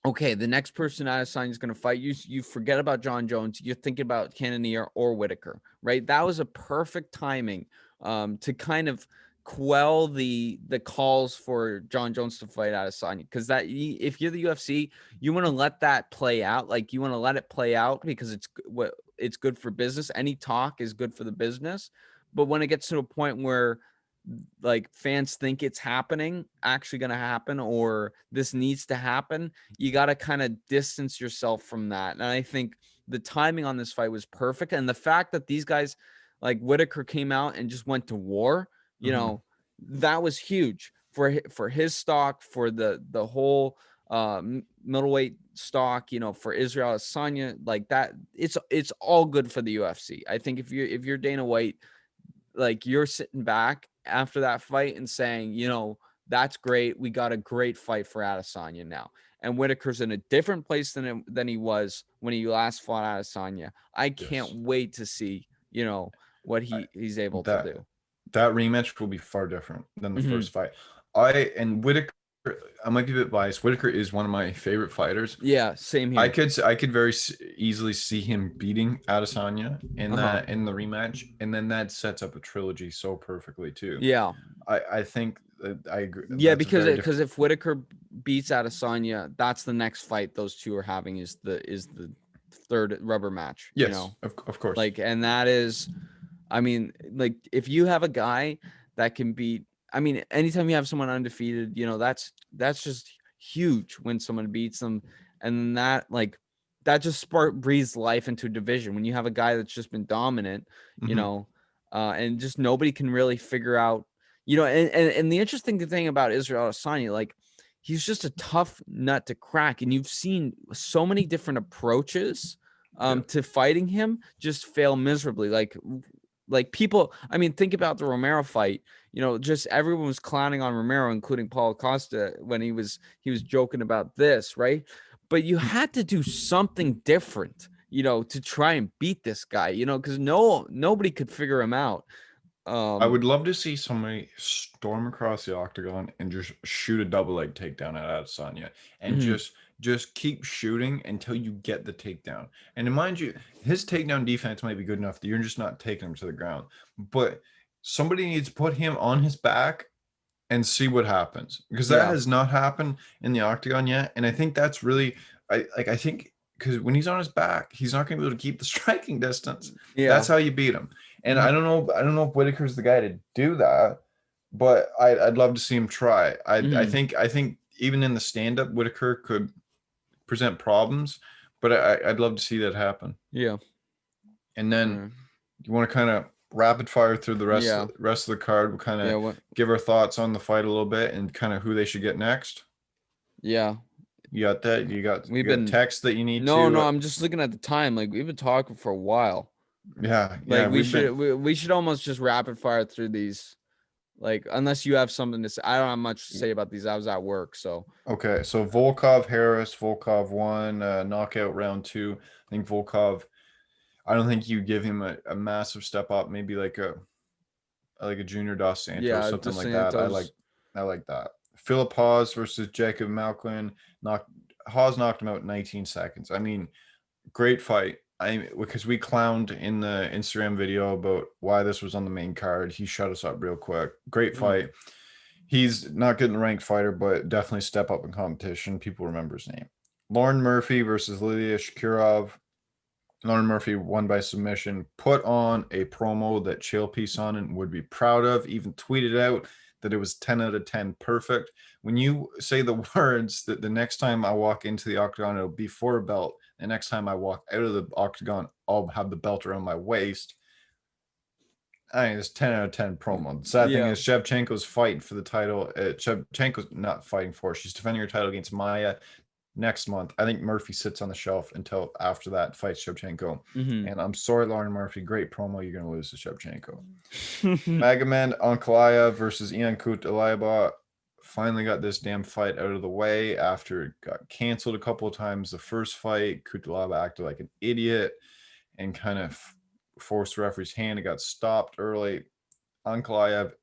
okay, the next person Adesanya is going to fight, you forget about John Jones, you're thinking about Cannonier or Whitaker, right? That was a perfect timing, to kind of quell the calls for John Jones to fight Adesanya, because if you're the UFC, you want to let that play out, like you want to let it play out, because it's good for business. Any talk is good for the business, but when it gets to a point where like fans think it's actually going to happen, or this needs to happen, you got to kind of distance yourself from that. And I think the timing on this fight was perfect, and the fact that these guys, like Whitaker, came out and just went to war, Mhm. that was huge for his stock, for the whole middleweight stock, for Israel Adesanya, like that. It's all good for the UFC. I think if you're Dana White, like, you're sitting back after that fight and saying, that's great. We got a great fight for Adesanya now. And Whitaker's in a different place than he was when he last fought Adesanya. I can't Yes. wait to see, what I, he's able to that do. that rematch will be far different than the Hmm. first fight. I and Whitaker I might be a bit biased. Whitaker is one of my favorite fighters. Yeah, same here. I could very easily see him beating Adesanya in Uh-huh. that in the rematch, and then that sets up a trilogy so perfectly too. Yeah. I think that I agree. Yeah, That's a because very different. if Whitaker beats Adesanya, that's the next fight those two are having is the third rubber match, you Yes, know. of course. Like, and that is, I mean, like if you have a guy that can beat, I mean, anytime you have someone undefeated, you know, that's just huge when someone beats them, and then that just breathes life into a division when you have a guy that's just been dominant, you Mhm. know, and just nobody can really figure out, you know, and the interesting thing about Israel Adesanya, like he's just a tough nut to crack, and you've seen so many different approaches Yeah. to fighting him just fail miserably. Like people, I mean, think about the Romero fight. You know, just everyone was clowning on Romero, including Paul Costa, when he was joking about this, right? But you had to do something different, you know, to try and beat this guy, you know, because nobody could figure him out. I Um, would love to see somebody storm across the octagon and just shoot a double leg takedown at Adesanya, and mhm, just keep shooting until you get the takedown. And mind you, his takedown defense might be good enough that you're just not taking him to the ground, but somebody needs to put him on his back and see what happens, because that yeah, has not happened in the octagon yet. And I think that's really, I think, because when he's on his back, he's not going to be able to keep the striking distance. yeah, That's how you beat him. And mhm, I don't know if Whitaker's the guy to do that, but I'd love to see him try. mhm, I think even in the stand up, Whitaker could present problems, but I'd love to see that happen. yeah, And then mm, you want to kind of rapid fire through the yeah, rest of the card. We'll kind yeah. of What? give our thoughts on the fight a little bit and kind of who they should get next. Yeah, You got that? we've You got been. text that you need No, to. no. I'm just looking at the time. Like we've been talking for a while. Yeah, Like we've been. we should almost just rapid fire through these. Like unless you have something to say, I don't have much to say about these. I was at work, so Okay, so Volkov Harris, Volkov won knockout round two. I think Volkov. I don't think you give him a massive step up. Maybe like a Junior Dos Santos, yeah, something Dos like that. Santos. I like that. Philip Hawes versus Jacob Malklin. Hawes knocked him out in 19 seconds. I mean, great fight. I because we clowned in the Instagram video about why this was on the main card. He shut us up real quick. Great Mhm. fight. He's not getting the ranked fighter, but definitely step up in competition. People remember his name. Lauren Murphy versus Lilia Shakirov. Lauren Murphy won by submission, put on a promo that Chael Sonnen would be proud of, even tweeted out that it was 10 out of 10 perfect. When you say the words that the next time I walk into the octagon, it'll be for a belt. The next time I walk out of the octagon, I'll have the belt around my waist. I mean, it's 10 out of 10 promo. The sad thing Yeah. is Shevchenko's fighting for the title. Shevchenko's not fighting for it. She's defending her title against Maya next month. I think Murphy sits on the shelf until after that fights Shevchenko. Mhm. And I'm sorry, Lauren Murphy. Great promo. You're going to lose to Shevchenko. Magomed Ankalaev versus Ian Kutalaba finally got this damn fight out of the way after it got canceled a couple of times. The first fight, Kutalaba acted like an idiot and kind of forced the referee's hand. It got stopped early. Ankalaev,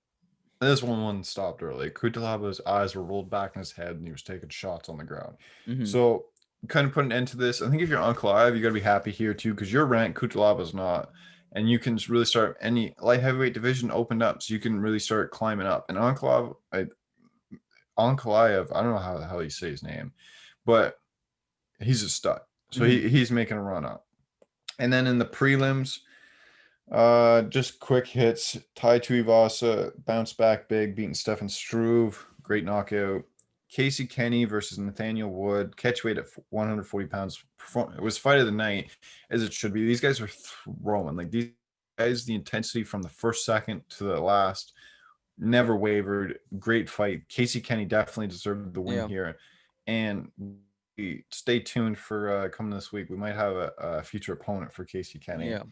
this one wasn't stopped early. Kutalaba's eyes were rolled back in his head and he was taking shots on the ground. Mhm. So kind of put an end to this. I think if you're Ankalaev, you got to be happy here too because you're ranked, Kutalaba's not. And you can really start any light heavyweight division opened up, so you can really start climbing up. And Ankalaev, I don't know how the hell you say his name, but he's a stud. So Mhm. he's making a run up. And then in the prelims, just quick hits. Tai Tuivasa bounced back big, beating Stefan Struve. Great knockout. Casey Kenny versus Nathaniel Wood. Catch weight at 140 pounds. It was fight of the night, as it should be. These guys are throwing. Like these guys, the intensity from the first second to the last never wavered. Great fight. Casey Kenny definitely deserved the win Yeah. here. And stay tuned for coming this week. We might have a future opponent for Casey Kenny. Yeah.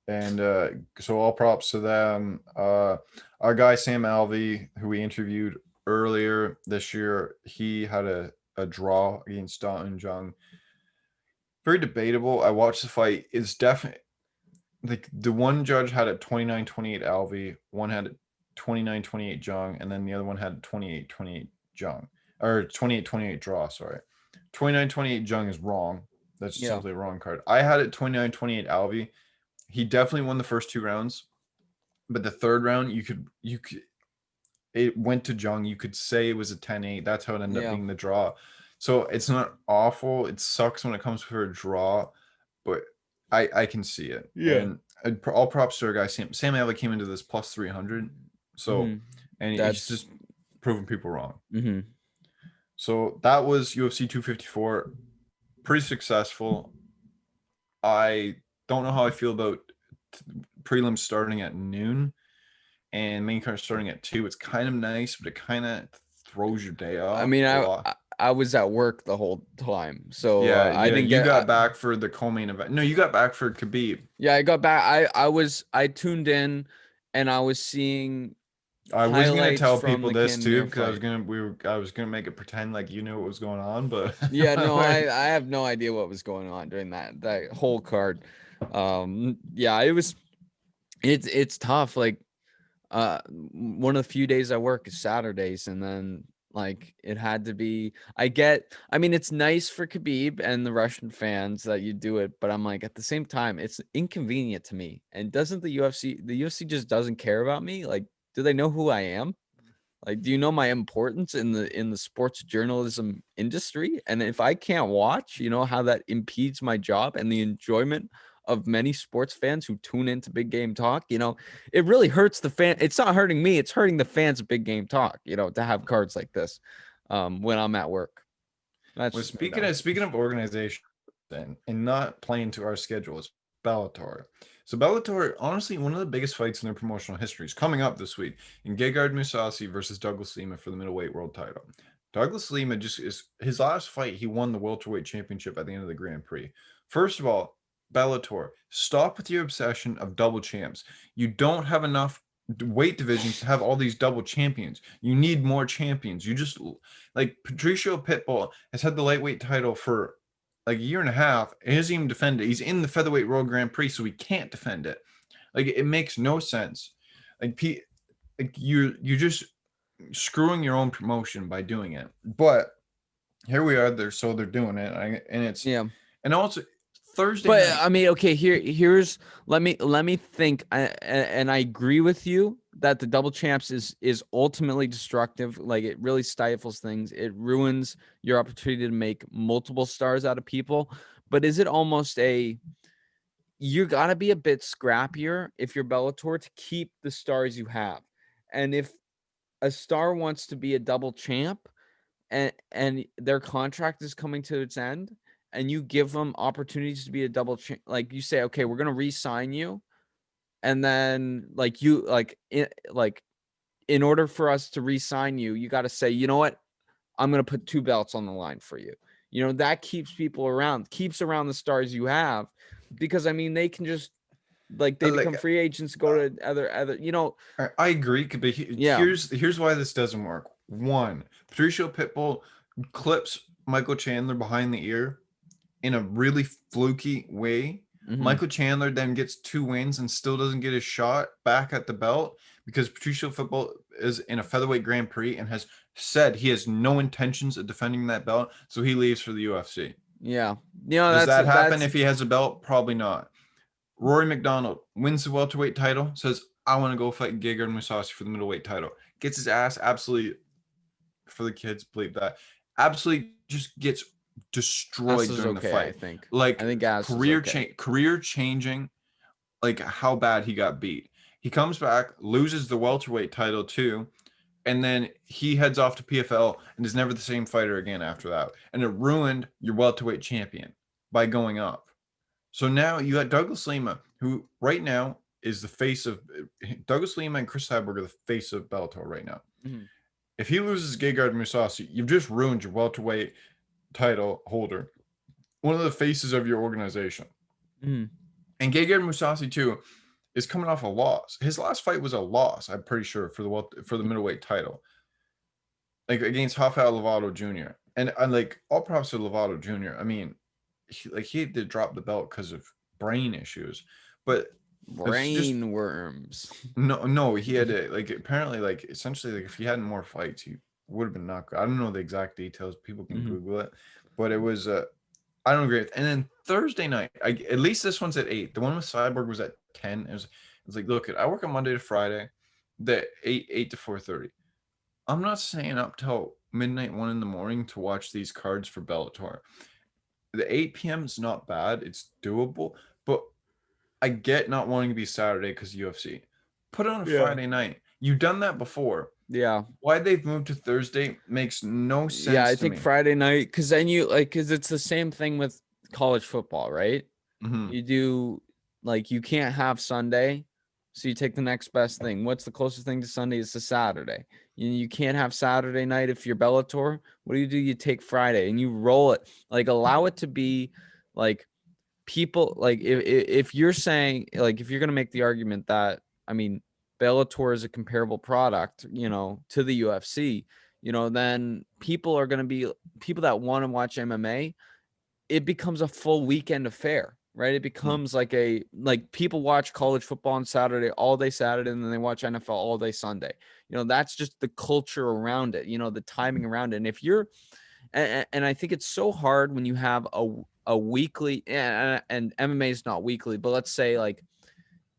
And so all props to them. Our guy Sam Alvey, who we interviewed earlier this year, he had a draw against Dalton Jung. Very debatable. I watched the fight. It's definitely like the one judge had it 29-28 Alvey, one had it 29-28 Jung, and then the other one had 28-28 Jung. or 28-28 draw. Sorry, 29-28 Jung is wrong. That's Yeah. simply a wrong card. I had it 29-28 Alvey. He definitely won the first 2 rounds, but the third round you could it went to Jung. You could say it was a 10-8. That's how it ended up Yeah. being the draw. So it's not awful. It sucks when it comes for a draw, but I can see it. Yeah. And all props to our guy Sam. Sam Alvey came into this plus 300. So, Mhm. and he's That's just proving people wrong. mhm. So that was UFC 254. Pretty successful. I don't know how I feel about prelims starting at noon and main card starting at 2. It's kind of nice, but it kind of throws your day I off mean, a I lot. I I was at work the whole time, so Yeah, I yeah. didn't You get. got back for the co-main event. No, you got back for Khabib. Yeah, I got back. I tuned in, and I was seeing I was gonna highlights tell from people the this too Cannonier because fight. I was gonna make it pretend like you knew what was going on, but Yeah, no, I have no idea what was going on during that whole card. Yeah, it's tough. Like, one of the few days I work is Saturdays, and then like it had to be. I mean, it's nice for Khabib and the Russian fans that you do it, but I'm like at the same time, it's inconvenient to me. And doesn't the UFC just doesn't care about me? Like, do they know who I am? Like, do you know my importance in the sports journalism industry? And if I can't watch, you know how that impedes my job and the enjoyment of many sports fans who tune into Big Game Talk. It really hurts the fan. It's not hurting me, it's hurting the fans of Big Game Talk, to have cards like this when I'm at work. That's well, just me though. speaking of organization and not playing to our schedule is Bellator. So Bellator, honestly, one of the biggest fights in their promotional history is coming up this week in Gegard Mousasi versus Douglas Lima for the middleweight world title. Douglas Lima just is his last fight. He won the welterweight championship at the end of the Grand Prix. First of all, Bellator, stop with your obsession of double champs. You don't have enough weight divisions to have all these double champions. You need more champions. You just like Patricio Pitbull has had the lightweight title for like a year and a half. He hasn't even defended it. He's in the featherweight World Grand Prix, so he can't defend it. Like it makes no sense. Like you're just screwing your own promotion by doing it. But here we are. They're doing it, and it's Yeah. and also Thursday But night. I mean, okay, here's let me think. And I agree with you that the double champs is ultimately destructive. Like, it really stifles things. It ruins your opportunity to make multiple stars out of people. But is it almost you got to be a bit scrappier if you're Bellator to keep the stars you have. And if a star wants to be a double champ, and their contract is coming to its end, and you give them opportunities to be a double champ, like you say, okay, we're gonna re-sign you, and then in order for us to re-sign you, you got to say, you know what, I'm gonna put 2 belts on the line for you. That keeps people around, keeps around the stars you have, because I mean they can just, like, they become Like free agents, go to other. I agree, but Yeah. here's why this doesn't work. One, Patricio Pitbull clips Michael Chandler behind the ear in a really fluky way. Mm-hmm. Michael Chandler then gets 2 wins and still doesn't get his shot back at the belt because Patricio Pitbull is in a featherweight Grand Prix and has said he has no intentions of defending that belt, so he leaves for the UFC. Yeah. Does that happen That's if he has a belt? Probably not. Rory McDonald wins the welterweight title, says, I want to go fight Gegard Mousasi for the middleweight title. Gets his ass absolutely, for the kids, bleep that, absolutely just gets Ass destroyed is during the okay, I fight. think. I Like think Ass is okay. career changing, like how bad he got beat. He comes back, loses the welterweight title too, and then he heads off to PFL and is never the same fighter again after that. And it ruined your welterweight champion by going up. So now you got Douglas Lima, who right now is the face of Douglas Lima and Chris Cyborg are the face of Bellator right now. Mm-hmm. If he loses Gegard Mousasi, you've just ruined your welterweight title holder, one of the faces of your organization. Mm-hmm. And Gegard Mousasi too is coming off a loss. His last fight was a loss, I'm pretty sure, for the middleweight title, like against Rafael Lovato Jr. And like all props to Lovato Jr. I mean, he had to drop the belt because of brain issues, but it's just Brain worms. no, he had to like apparently like essentially like if he had more fights, would have been not good. I don't know the exact details. People can Mhm. Google it, but it was I don't agree with. And then Thursday night, at least this one's at 8. The one with Cyborg was at 10. It was like, look, I work on Monday to Friday, the 8 to 4:30. I'm not staying up till midnight, 1 in the morning to watch these cards for Bellator. The 8 p.m. is not bad. It's doable, but I get not wanting to be Saturday because UFC. Put it on a Yeah. Friday night. You've done that before. Yeah. Why they've moved to Thursday makes no Yeah, I sense to think me. Friday night, because then you like, because it's the same thing with college football, right? Mm-hmm. You do like you can't have Sunday, so you take the next best thing. What's the closest thing to Sunday? It's a Saturday. You can't have Saturday night if you're Bellator. What do? You take Friday and you roll it. Like allow it to be like people like if you're saying like if you're gonna make the argument that I mean Bellator is a comparable product, to the UFC, then people are gonna be people that want to watch MMA. It becomes a full weekend affair, right? It becomes like people watch college football on Saturday, all day Saturday, and then they watch NFL all day Sunday. That's just the culture around it, the timing around it. And if you're and I think it's so hard when you have a weekly and MMA is not weekly, but let's say like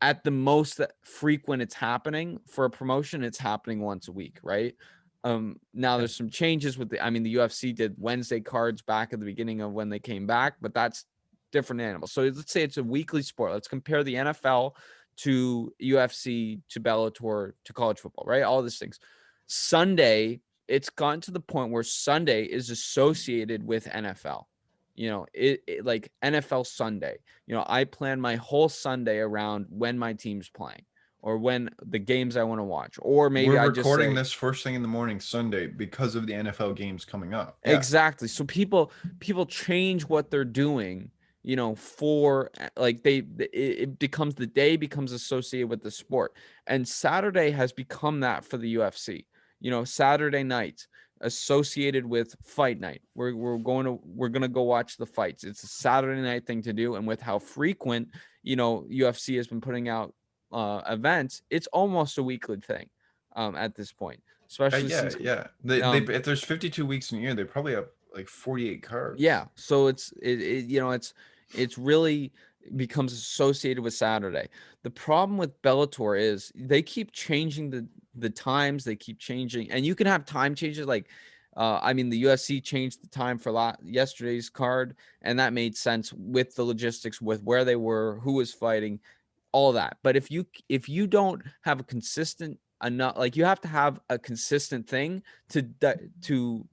at the most that frequent it's happening for a promotion, it's happening once a week, right? Now there's some changes with the UFC did Wednesday cards back at the beginning of when they came back, but that's different animal. So let's say it's a weekly sport. Let's compare the NFL to UFC to Bellator to college football, right? All these things. Sunday, it's gotten to the point where Sunday is associated with NFL. It like NFL Sunday. I plan my whole Sunday around when my team's playing or when the games I want to watch. Or maybe We're I just recording say this first thing in the morning Sunday because of the NFL games coming up. Yeah. exactly. So people change what they're doing, for like it becomes the day becomes associated with the sport. And Saturday has become that for the UFC. Saturday nights associated with fight night. We're gonna go watch the fights. It's a Saturday night thing to do, and with how frequent UFC has been putting out events, it's almost a weekly thing at this point, especially Yeah, since yeah. They um if there's 52 weeks in a year, they probably have like 48 cards. yeah, so it's really becomes associated with Saturday. The problem with Bellator is they keep changing the times, they keep changing, and you can have time changes like the UFC changed the time for yesterday's card, and that made sense with the logistics, with where they were, who was fighting, all that. But if you don't have a consistent enough, like you have to have a consistent thing to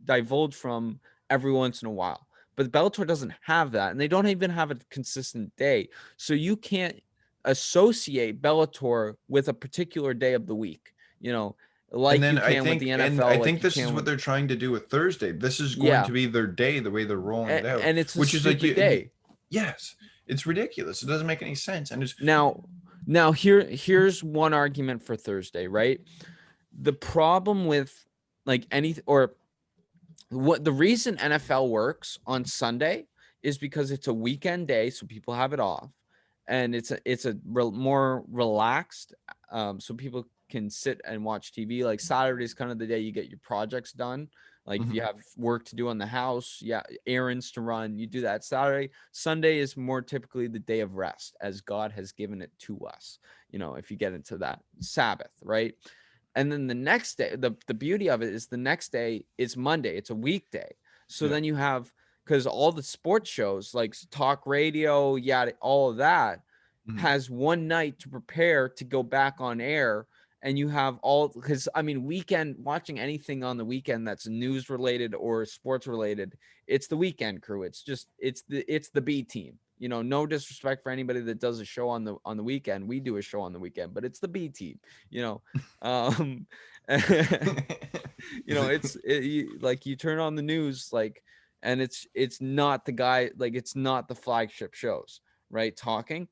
divulge from every once in a while. But Bellator doesn't have that, and they don't even have a consistent day. So you can't associate Bellator with a particular day of the week, And like then you can with the I NFL, like think you this is can what with they're trying to do with Thursday. This is going yeah, to be their day, the way they're rolling it out, and it's a which is like stupid day. yes, it's ridiculous. It doesn't make any sense. And it's Now here's one argument for Thursday, right? The problem with like any or what the reason NFL works on Sunday is because it's a weekend day, so people have it off, and it's a more relaxed, so people can sit and watch TV. Like Saturday is kind of the day you get your projects done. Like if you mhm. have work to do on the house, yeah, errands to run, you do that Saturday. Sunday is more typically the day of rest, as God has given it to us. If you get into that Sabbath, right? And then the next day, the beauty of it is the next day is Monday. It's a weekday. So Yeah. then you have because all the sports shows like talk radio, yeah, all of that Mhm. has one night to prepare to go back on air. And you have all because weekend watching anything on the weekend that's news related or sports related, it's the weekend crew. It's the B team. No disrespect for anybody that does a show on the weekend. We do a show on the weekend, but it's the B team. You know, um, like you turn on the news and it's not the guy it's not the flagship shows, right? Talking.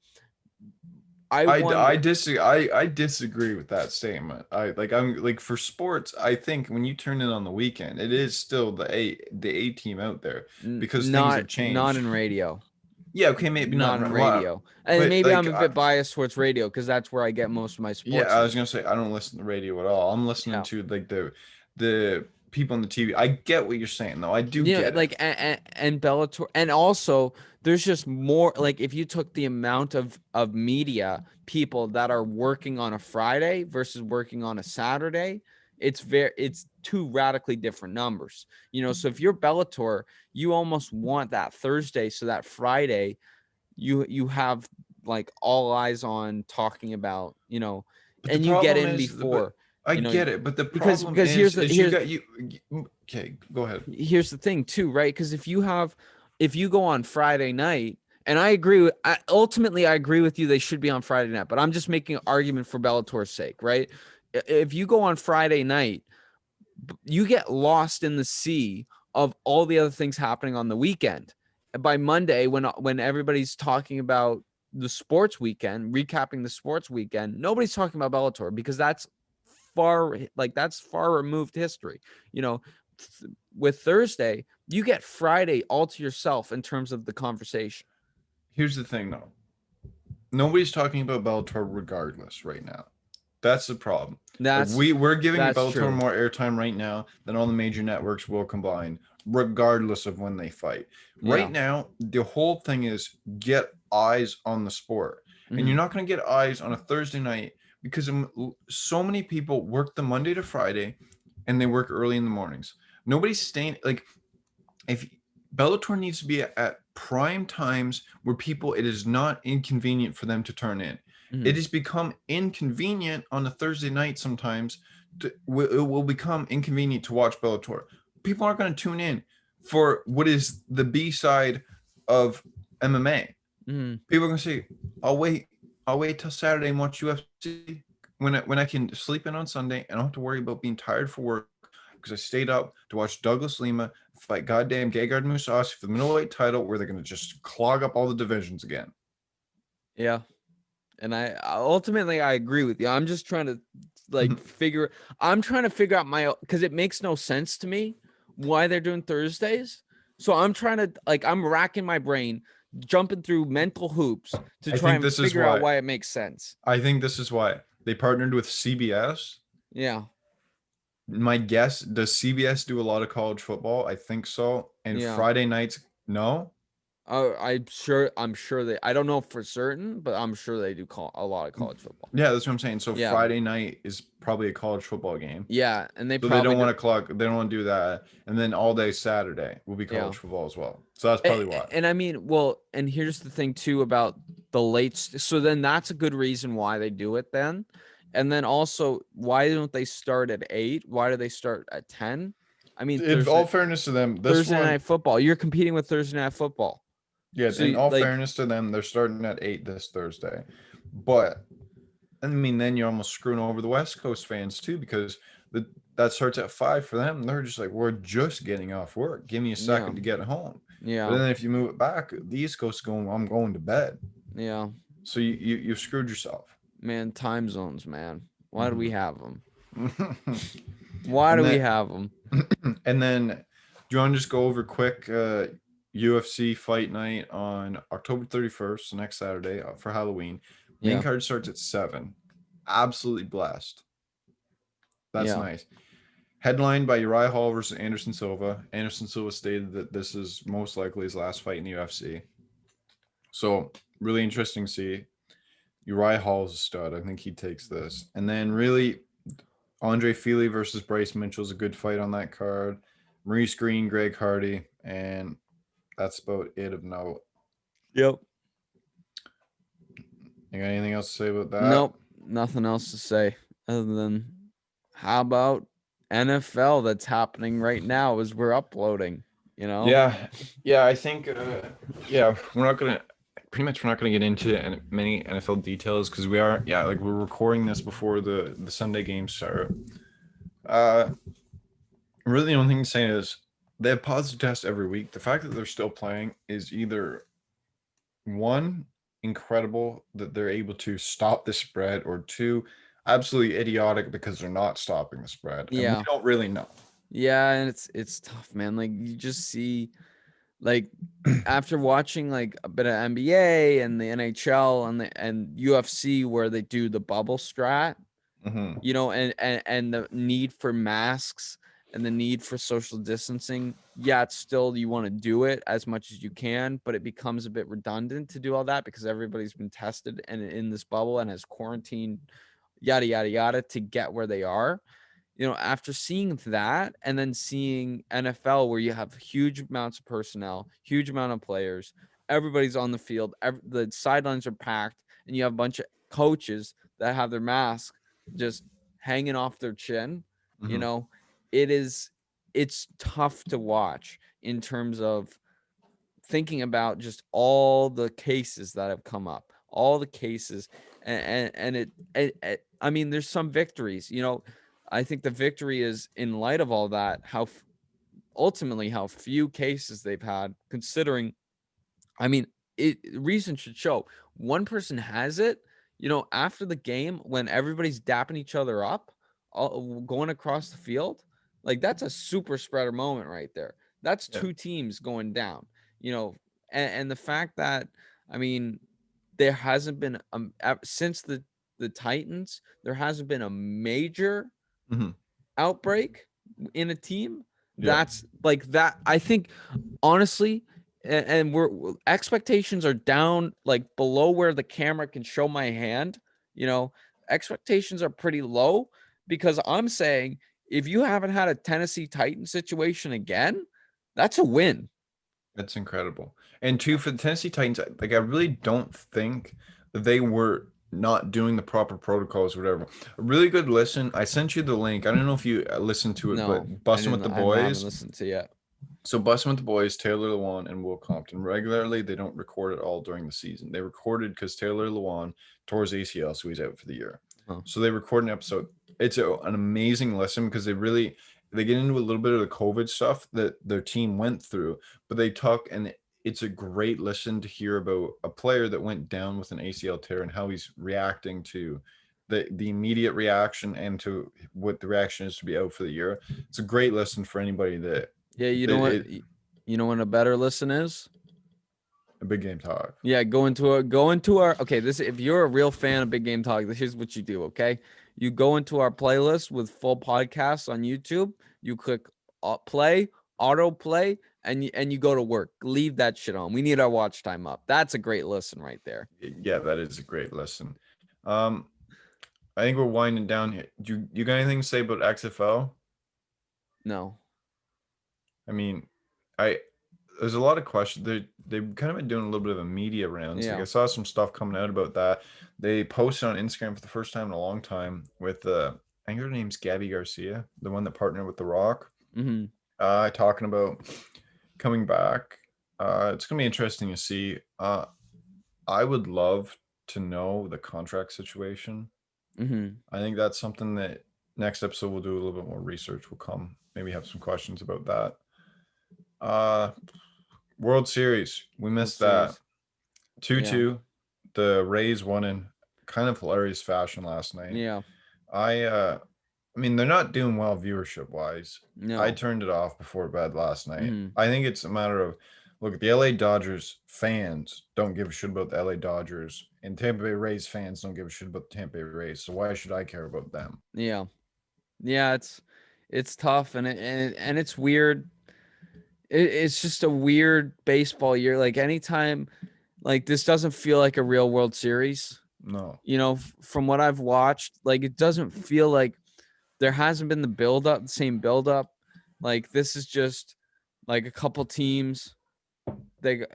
I I wonder. disagree. I disagree with that statement. I'm like for sports. I think when you turn it on the weekend, it is still the A team out there because things Not have not changed. in radio. Yeah, okay, maybe not Not in well, radio. And but maybe I'm like a bit biased towards radio because that's where I get most of my yeah, sports I was news. gonna say I don't listen to radio at all. I'm listening Yeah. to like the people on the TV. I get what you're saying, though. I do get like it. and Bellator, and also there's just more. Like if you took the amount of media people that are working on a Friday versus working on a Saturday, it's two radically different numbers. So if you're Bellator, you almost want that Thursday, so that Friday you have like all eyes on talking about, But the and you get problem in is, before, I you know, get it. But the because problem here's is you got you. Okay, go ahead. here's the thing too, right? Because if you go on Friday night, and ultimately I agree with you, they should be on Friday night, but I'm just making an argument for Bellator's sake, right? If you go on Friday night, you get lost in the sea of all the other things happening on the weekend. And by Monday, when everybody's talking about the sports weekend, recapping the sports weekend, nobody's talking about Bellator because that's far removed history. With Thursday, you get Friday all to yourself in terms of the conversation. Here's the thing, though. Nobody's talking about Bellator regardless right now. That's the problem. Like we're giving That's Bellator true. more airtime right now than all the major networks will combine, regardless of when they fight. Right now, the whole thing is get eyes on the sport. And you're not going to get eyes on a Thursday night because so many people work the Monday to Friday and they work early in the mornings. Nobody's staying, like, if Bellator needs to be at prime times where it is not inconvenient for them to turn in. It has become inconvenient on a Thursday night sometimes. It will become inconvenient to watch Bellator. People aren't going to tune in for what is the B side of MMA. People are going to say, I'll wait till Saturday and watch UFC when I can sleep in on Sunday and I don't have to worry about being tired for work because I stayed up to watch Douglas Lima fight goddamn Gegard Mousasi for the middleweight title, where they're going to just clog up all the divisions again. Yeah. And I ultimately I agree with you. I'm just trying to figure out because it makes no sense to me why they're doing Thursdays. So I'm trying to I'm racking my brain, jumping through mental hoops to try and figure out why it makes sense. I think this is why they partnered with CBS. Yeah. My guess, does CBS do a lot of college football? I think so. And Friday nights, no. I'm sure I don't know for certain, but I'm sure they do a lot of college football. Yeah, that's what I'm saying. So Friday night is probably a college football game. Yeah, and they don't want to do that. And then all day Saturday will be college football as well. So that's probably why. And I mean, well, and here's the thing too about the late. So then that's a good reason why they do it then. And then also, why don't they start at 8? Why do they start at 10? I mean, in all fairness to them, Thursday night football. You're competing with Thursday night football. Yeah, so in all fairness to them, they're starting at 8 this Thursday. But I mean, then you're almost screwing over the West Coast fans too, because that starts at 5 for them. They're just like, we're just getting off work. Give me a second to get home. Yeah. But then if you move it back, the East Coast going, I'm going to bed. Yeah. So you've screwed yourself. Man, time zones, man. Why do we have them? Why do we have them? And then, do you want to just go over quick UFC fight night on October 31st, next Saturday for Halloween? Main card starts at 7. Absolutely blessed. That's nice. Headlined by Uriah Hall versus Anderson Silva. Anderson Silva stated that this is most likely his last fight in the UFC. So really interesting to see. Uriah Hall is a stud. I think he takes this. And then really, Andre Fili versus Bryce Mitchell is a good fight on that card. Maurice Green, Greg Hardy, and that's about it of note. Yep. You got anything else to say about that? Nope. Nothing else to say other than how about NFL that's happening right now as we're uploading, Yeah. I think we're not gonna get into many NFL details because we're recording this before the Sunday games start. Really the only thing to say is they have positive tests every week. The fact that they're still playing is either one, incredible that they're able to stop the spread, or two, absolutely idiotic because they're not stopping the spread. And we don't really know. Yeah, and it's tough, man. Like you just see, like after watching like a bit of NBA and the NHL and UFC where they do the bubble strat, and the need for masks and the need for social distancing, yeah, it's still, you want to do it as much as you can, but it becomes a bit redundant to do all that because everybody's been tested and in this bubble and has quarantined, yada, yada, yada, to get where they are. After seeing that and then seeing NFL where you have huge amounts of personnel, huge amount of players, everybody's on the field, the sidelines are packed, and you have a bunch of coaches that have their mask just hanging off their chin, you Mhm. know, it's tough to watch in terms of thinking about just all the cases that have come up, all the cases, I mean, there's some victories. I think the victory is in light of all that, ultimately how few cases they've had, considering. I mean, reason should show. One person has it, after the game when everybody's dapping each other up, going across the field, like that's a super spreader moment right there. That's Yeah. two teams going down, you know, and the fact that, I mean, there hasn't been since the Titans, there hasn't been a major Mhm. outbreak in a team. Yeah. That's like that. I think honestly, and expectations are down, like below where the camera can show my hand. Expectations are pretty low because I'm saying if you haven't had a Tennessee Titan situation again, that's a win. That's incredible. And two, for the Tennessee Titans, like I really don't think that they were not doing the proper protocols or whatever. A really good listen. I sent you the link. I don't know if you listened to it, No, but I Bussin' with didn't. the I haven't Boys. listened to yet. So Bussin' with the Boys, Taylor Lewan and Will Compton. Regularly, they don't record it all during the season. They recorded because Taylor Lewan tore his ACL, so he's out for the year. Huh. So they record an episode. It's an amazing listen because they get into a little bit of the COVID stuff that their team went through, but they talk, and it's a great listen to hear about a player that went down with an ACL tear and how he's reacting to the immediate reaction and to what the reaction is to be out for the year. It's a great listen for anybody that Yeah, you know it, what? it You know what a better listen is? a big game talk. Yeah, go into our okay. This, if you're a real fan of Big Game Talk, here's what you do. Okay, you go into our playlist with full podcasts on YouTube. You click play, auto play, and you go to work. Leave that shit on. We need our watch time up. That's a great listen right there. Yeah, that is a great listen. Um, I think we're winding down here. You got anything to say about XFL? No. I mean, I there's a lot of questions. They've kind of been doing a little bit of a media rounds. Like Yeah. I saw some stuff coming out about that. They posted on Instagram for the first time in a long time with I think her name's Gabby Garcia, the one that partnered with The Rock. Mm-hmm. Talking about coming back. It's gonna be interesting to see. I would love to know the contract situation. Mm-hmm. I think that's something that next episode we'll do a little bit more research. We'll come maybe have some questions about that. Uh World Series. We World missed that. Series. Yeah. 2-2. The Rays won in kind of hilarious fashion last night. Yeah. I mean, they're not doing well viewership wise. I No. turned it off before bed last night. Mm-hmm. I think it's a matter of look, the LA Dodgers fans don't give a shit about the LA Dodgers, and Tampa Bay Rays fans don't give a shit about the Tampa Bay Rays. So why should I care about them? Yeah. Yeah. It's tough, and it's weird. It's just a weird baseball year. Like anytime, like this doesn't feel like a real World Series. No. From what I've watched, like it doesn't feel like there hasn't been the same build up. Like this is just like a couple teams. And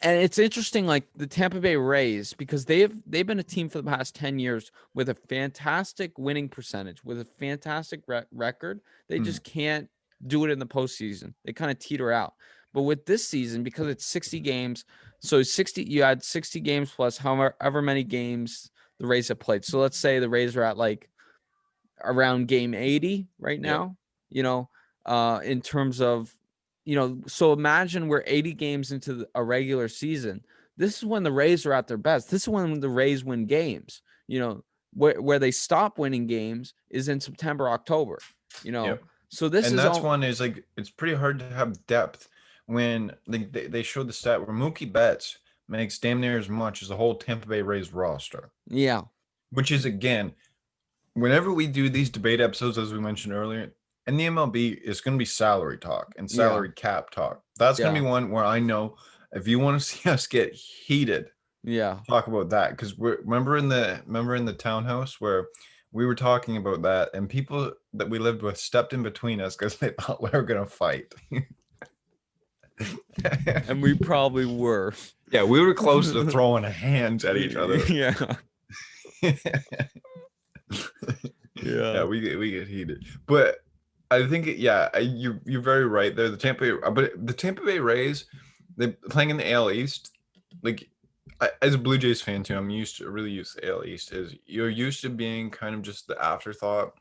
it's interesting, like the Tampa Bay Rays, because they've been a team for the past 10 years with a fantastic winning percentage, with a fantastic record. They Hmm. just can't do it in the postseason. They kind of teeter out. But with this season, because it's 60 games, so 60, you add 60 games plus however many games the Rays have played. So let's say the Rays are at like around game 80 right Yeah. now, in terms of, so imagine we're 80 games into a regular season. This is when the Rays are at their best. This is when the Rays win games. Where they stop winning games is in September, October, Yeah. so this And is that's all. one is like it's pretty hard to have depth when they showed the stat where Mookie Betts makes damn near as much as the whole Tampa Bay Rays roster, Yeah. which is again, whenever we do these debate episodes, as we mentioned earlier, And the MLB is going to be salary talk and Yeah. salary cap talk. That's going to Yeah. be one where I know if you want to see us get heated, Yeah. talk about that, because remember in the townhouse where we were talking about that, and people that we lived with stepped in between us because they thought we were going to fight. And we probably were. Yeah, we were close to throwing hands at each other. Yeah. Yeah, we get heated, but I think you're very right there. The Tampa Bay Rays, they playing in the AL East. Like, as a Blue Jays fan too, I'm really used to the AL East. Is you're used to being kind of just the afterthought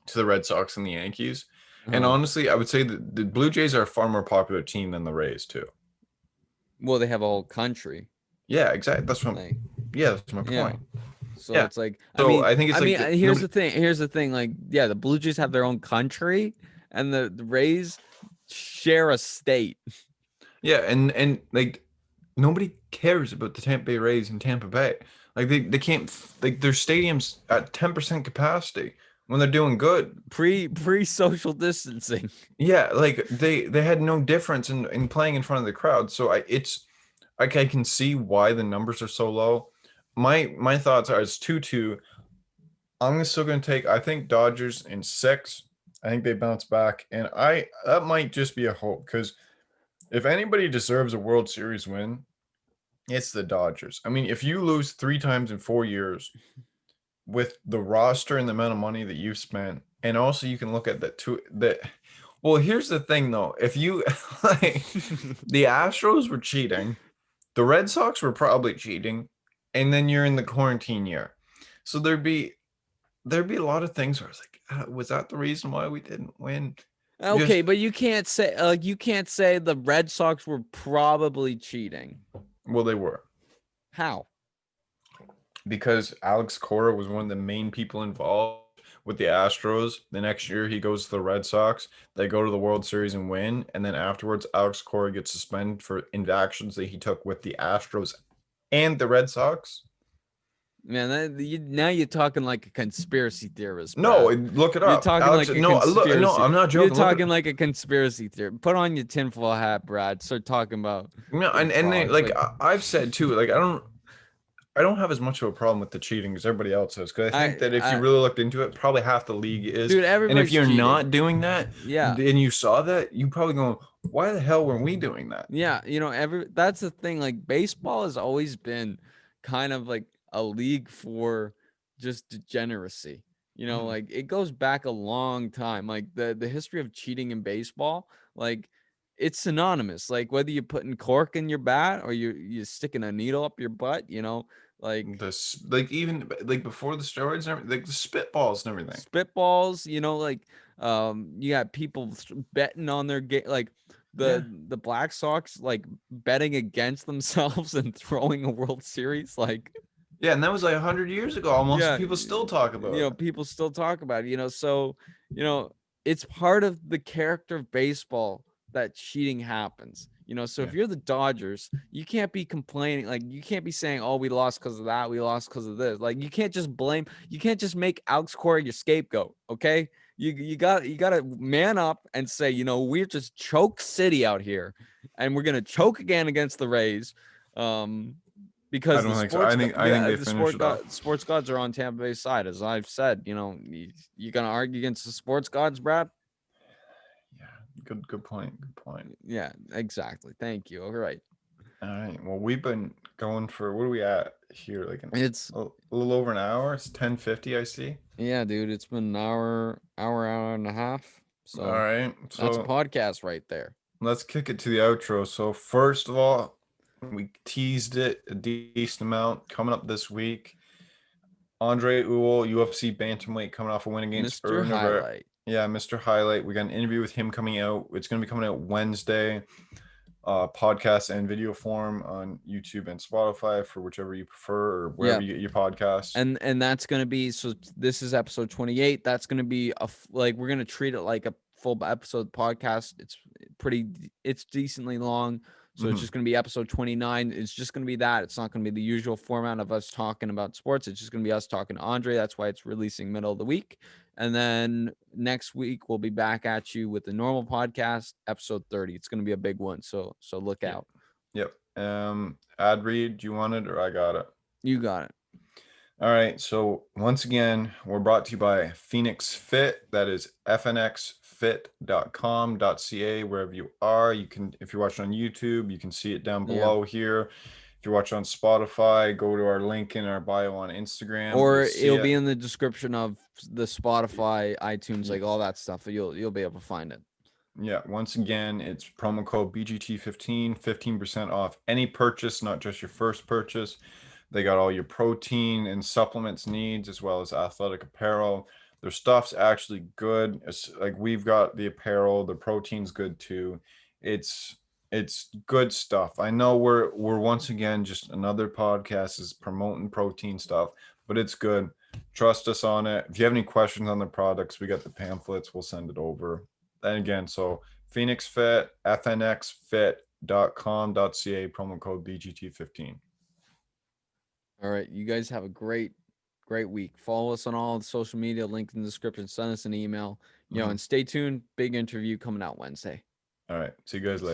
to the Red Sox and the Yankees. And honestly, I would say that the Blue Jays are a far more popular team than the Rays too. Well, they have a whole country. Yeah, exactly. That's my point. So Yeah. it's like, So I think it's like here's the thing. Like, yeah, the Blue Jays have their own country, and the Rays share a state. Yeah, and like nobody cares about the Tampa Bay Rays in Tampa Bay. Like they can't, like, their stadium's at 10% capacity when they're doing good. Pre social distancing. Yeah, like they had no difference in playing in front of the crowd. So it's like I can see why the numbers are so low. My thoughts are it's 2-2. I'm still gonna take, I think, Dodgers in 6. I think they bounce back, and that might just be a hope, because if anybody deserves a World Series win, it's the Dodgers. I mean, if you lose 3 times in 4 years with the roster and the amount of money that you've spent, and also you can look at well, here's the thing though. If you like, the Astros were cheating, the Red Sox were probably cheating, and then you're in the quarantine year. So there'd be a lot of things where I was like, was that the reason why we didn't win? Okay, but you can't say the Red Sox were probably cheating. Well, they were. How? Because Alex Cora was one of the main people involved with the Astros. The next year he goes to the Red Sox. They go to the World Series and win. And then afterwards, Alex Cora gets suspended for infractions that he took with the Astros and the Red Sox. Man, now you're talking like a conspiracy theorist. No, Brad. look it You're up. talking Alex, like a no, conspiracy. no, I'm not joking. You're talking like a conspiracy theory. Put on your tinfoil hat, Brad. Start talking about. No, and they, like I've said too, like I don't have as much of a problem with the cheating as everybody else has, because I think that if you really looked into it, probably half the league is. Dude, and if you're cheating. not doing that, yeah, and you saw that, you probably going, why the hell were we doing that? Yeah, that's the thing. Like, baseball has always been kind of like a league for just degeneracy. Like, it goes back a long time. Like, the history of cheating in baseball, like, it's synonymous. Like, whether you're putting cork in your bat or you're sticking a needle up your butt, like this, like, even like before the steroids and everything, like the spitballs and everything. Spitballs, like, you got people betting on their game, like the Black Sox, like, betting against themselves and throwing a World Series, like. Yeah, and that was like 100 years ago almost. Yeah, people still talk about it. People still talk about it, so, it's part of the character of baseball that cheating happens. So if you're the Dodgers, you can't be complaining. Like, you can't be saying, oh, we lost because of that. We lost because of this. Like, you can't just make Alex Cora your scapegoat. Okay. You got to man up and say, we're just choke city out here, and we're going to choke again against the Rays. Because I don't think so. I think the sports gods are on Tampa Bay's side, as I've said. You gonna argue against the sports gods, Brad? Yeah, good point. Good point. Yeah, exactly. Thank you. All right. All right. Well, we've been going for, what are we at here? Like it's a little over an hour. It's 10:50. I see. Yeah, dude. It's been an hour and a half. So all right. So that's a podcast right there. Let's kick it to the outro. So first of all, we teased it a decent amount coming up this week. Andre Ewell, UFC bantamweight, coming off a win against Mr. Highlight. Yeah, Mr. Highlight. We got an interview with him coming out. It's going to be coming out Wednesday. Podcast and video form on YouTube and Spotify for whichever you prefer, or wherever you get your podcasts. And that's going to be, so this is episode 28. That's going to be we're going to treat it like a full episode podcast. It's decently long. So it's just going to be episode 29. It's just going to be that. It's not going to be the usual format of us talking about sports. It's just going to be us talking to Andre. That's why it's releasing middle of the week. And then next week we'll be back at you with the normal podcast, episode 30. It's going to be a big one. So look out. Yep. Ad read, do you want it or I got it? You got it. All right. So once again, we're brought to you by Phoenix Fit. That is fnxfit.com.ca. Wherever you are, you can, if you're watching on YouTube, you can see it down below here. If you're watching on Spotify, go to our link in our bio on Instagram. Or it'll be in the description of the Spotify, iTunes, like all that stuff. You'll be able to find it. Yeah. Once again, it's promo code BGT15, 15% off any purchase, not just your first purchase. They got all your protein and supplements needs, as well as athletic apparel. Their stuff's actually good. It's like we've got the apparel, the protein's good too. It's good stuff. I know we're once again just another podcast is promoting protein stuff, but it's good. Trust us on it. If you have any questions on the products, we got the pamphlets. We'll send it over. And again, so Phoenix Fit, fnxfit.com.ca, promo code BGT15. All right. You guys have a great week. Follow us on all the social media, link in the description, send us an email, and stay tuned. Big interview coming out Wednesday. All right. See you guys later.